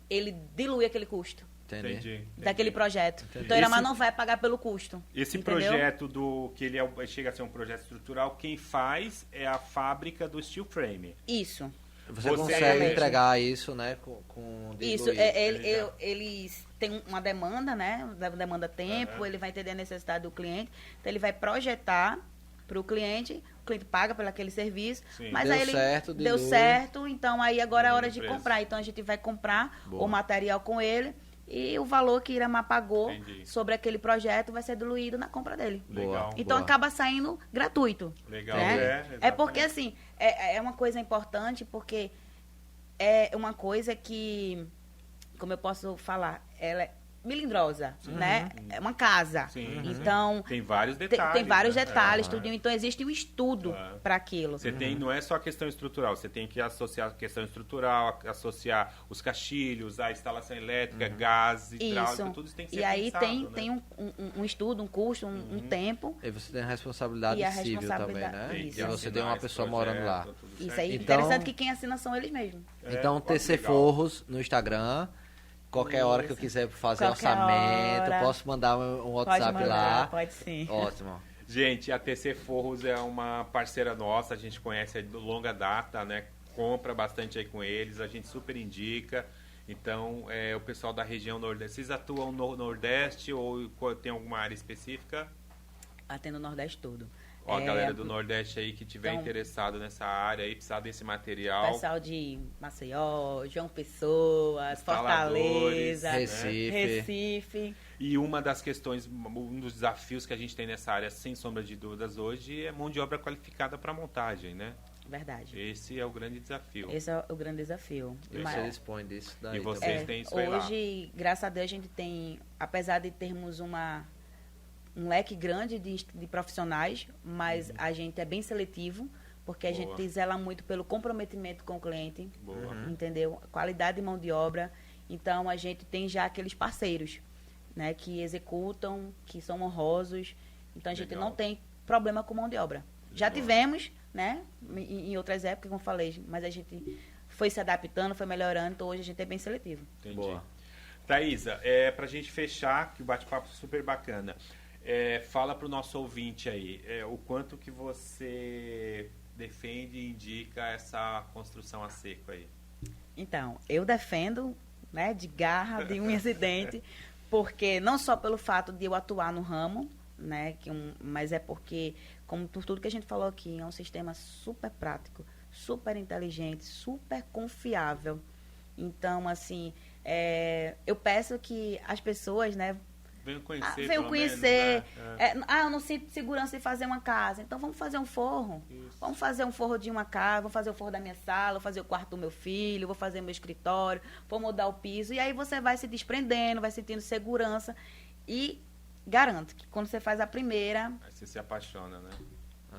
ele dilui aquele custo. Entendi. Daquele projeto. Entendi. Então, Iramá não vai pagar pelo custo. Esse projeto que ele chega a ser um projeto estrutural, quem faz é a fábrica do steel frame. Isso. Você consegue entregar isso, né? Isso. Eles têm uma demanda, né? Demanda tempo, ele vai entender a necessidade do cliente. Então, ele vai projetar para o cliente paga pelo aquele serviço, mas deu aí ele certo, deu certo, então aí agora é hora de comprar. Então, a gente vai comprar o material com ele. E o valor que Iramá pagou sobre aquele projeto vai ser diluído na compra dele. Legal. Então acaba saindo gratuito. Legal. Né? É porque assim, é uma coisa importante, porque é uma coisa que, como eu posso falar, ela é melindrosa, né? É uma casa. Então tem vários detalhes. Tem vários detalhes, tudo. Então existe um estudo para aquilo. Você tem, não é só a questão estrutural, você tem que associar a questão estrutural, associar os caixilhos, a instalação elétrica, gás, hidráulica, tudo isso tem que ser pensado. E aí né? tem um estudo, um custo, um tempo. E você tem a responsabilidade civil também, né? Isso. E você tem uma pessoa morando lá. Isso aí. Então, interessante que quem assina são eles mesmos. Então, TC Forros no Instagram. Qualquer hora que eu quiser fazer orçamento, posso mandar um WhatsApp lá. Pode sim. Ótimo. Gente, a TC Forros é uma parceira nossa, a gente conhece de longa data, né? Compra bastante aí com eles, a gente super indica. Então, o pessoal da região Nordeste, vocês atuam no Nordeste ou tem alguma área específica? Atendo o Nordeste todo. Ó, a galera do Nordeste aí que tiver interessado nessa área aí, precisar desse material. Pessoal de Maceió, João Pessoa, Fortaleza, Recife. E uma das questões, um dos desafios que a gente tem nessa área, sem sombra de dúvidas hoje, é mão de obra qualificada para montagem, né? Verdade. Esse é o grande desafio. Esse é o grande desafio. Você dispõe disso daí. E vocês têm isso aí lá. Hoje, graças a Deus, a gente tem, apesar de termos um leque grande de profissionais, mas a gente é bem seletivo, porque a gente zela muito pelo comprometimento com o cliente, entendeu? Qualidade de mão de obra. Então, a gente tem já aqueles parceiros, né, que executam, que são honrosos. Então, a gente não tem problema com mão de obra. Já tivemos, né, em outras épocas, como eu falei, mas a gente foi se adaptando, foi melhorando, então hoje a gente é bem seletivo. Entendi. Boa. Thaísa, pra gente fechar, que o bate-papo é super bacana, fala pro nosso ouvinte aí, o quanto que você defende e indica essa construção a seco aí. Então, eu defendo, né, de garra, de unhas e dente, porque não só pelo fato de eu atuar no ramo, né, mas é porque, como por tudo que a gente falou aqui, é um sistema super prático, super inteligente, super confiável. Então, assim, eu peço que as pessoas, né, venham conhecer. Menos, né? Eu não sinto segurança de fazer uma casa. Então, vamos fazer um forro. Isso. Vamos fazer um forro de uma casa, vou fazer o forro da minha sala, vou fazer o quarto do meu filho, vou fazer meu escritório, vou mudar o piso. E aí você vai se desprendendo, vai sentindo segurança. E garanto que quando você faz a primeira... Aí você se apaixona, né?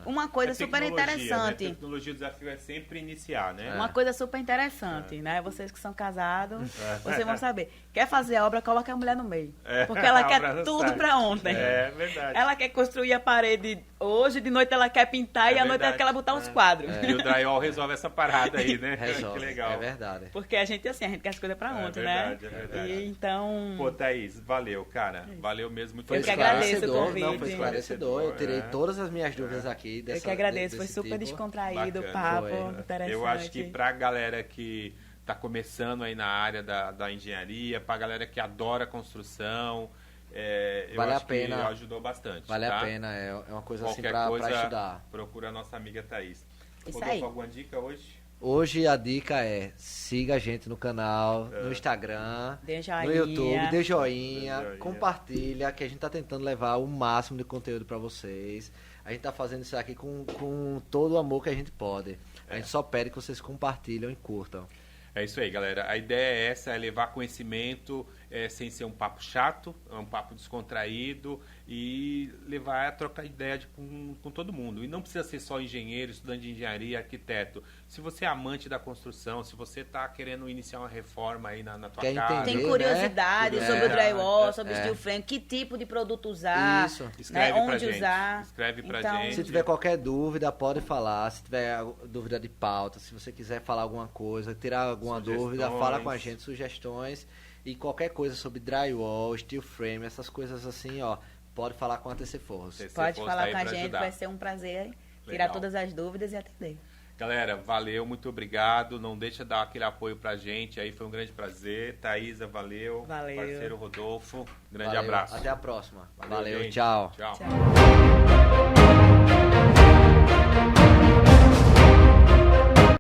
Uma coisa super interessante. Né? A tecnologia, o desafio é sempre iniciar, né? Uma coisa super interessante, né? Vocês que são casados, vocês vão saber. Quer fazer a obra, coloca a mulher no meio. Porque ela quer tudo pra ontem. É verdade. Ela quer construir a parede hoje, de noite ela quer pintar e à noite ela quer botar uns quadros. E o drywall resolve essa parada aí, né? Resolve. Que legal. É verdade. Porque a gente, assim, a gente quer as coisas pra ontem, né? É verdade. E então... Pô, Thaís, valeu, cara. Valeu mesmo. Muito obrigado. Eu que agradeço o convite. Não, foi esclarecedor. Eu tirei todas as minhas dúvidas aqui. Eu que agradeço. Foi super descontraído o papo, interessante. Eu acho que pra galera que tá começando aí na área da engenharia, pra galera que adora construção, eu acho que ajudou bastante. Vale a pena, é uma coisa qualquer assim coisa, pra estudar. Procura a nossa amiga Thaís. Isso aí. Alguma dica hoje? Hoje a dica é, siga a gente no canal, no Instagram, no YouTube, dê joinha, compartilha, que a gente tá tentando levar o máximo de conteúdo para vocês. A gente tá fazendo isso aqui com todo o amor que a gente pode. A gente só pede que vocês compartilham e curtam. É isso aí, galera. A ideia é essa, é levar conhecimento sem ser um papo chato, é um papo descontraído e levar a trocar ideia com todo mundo. E não precisa ser só engenheiro, estudante de engenharia, arquiteto. Se você é amante da construção, se você está querendo iniciar uma reforma aí na tua casa... Tem curiosidade sobre o drywall, sobre o steel frame, que tipo de produto usar, escreve onde usar. Escreve pra gente. Se tiver qualquer dúvida, pode falar. Se tiver dúvida de pauta, se você quiser falar alguma coisa, tirar alguma dúvida, fala com a gente, sugestões. E qualquer coisa sobre drywall, steel frame, essas coisas assim, ó, pode falar com a TC Forros. Pode falar com a gente, vai ser um prazer tirar todas as dúvidas e atender. Galera, valeu, muito obrigado. Não deixa de dar aquele apoio pra gente. Aí foi um grande prazer. Thaísa, valeu. Valeu. Parceiro Rodolfo, grande abraço. Até a próxima. Valeu, tchau. Tchau.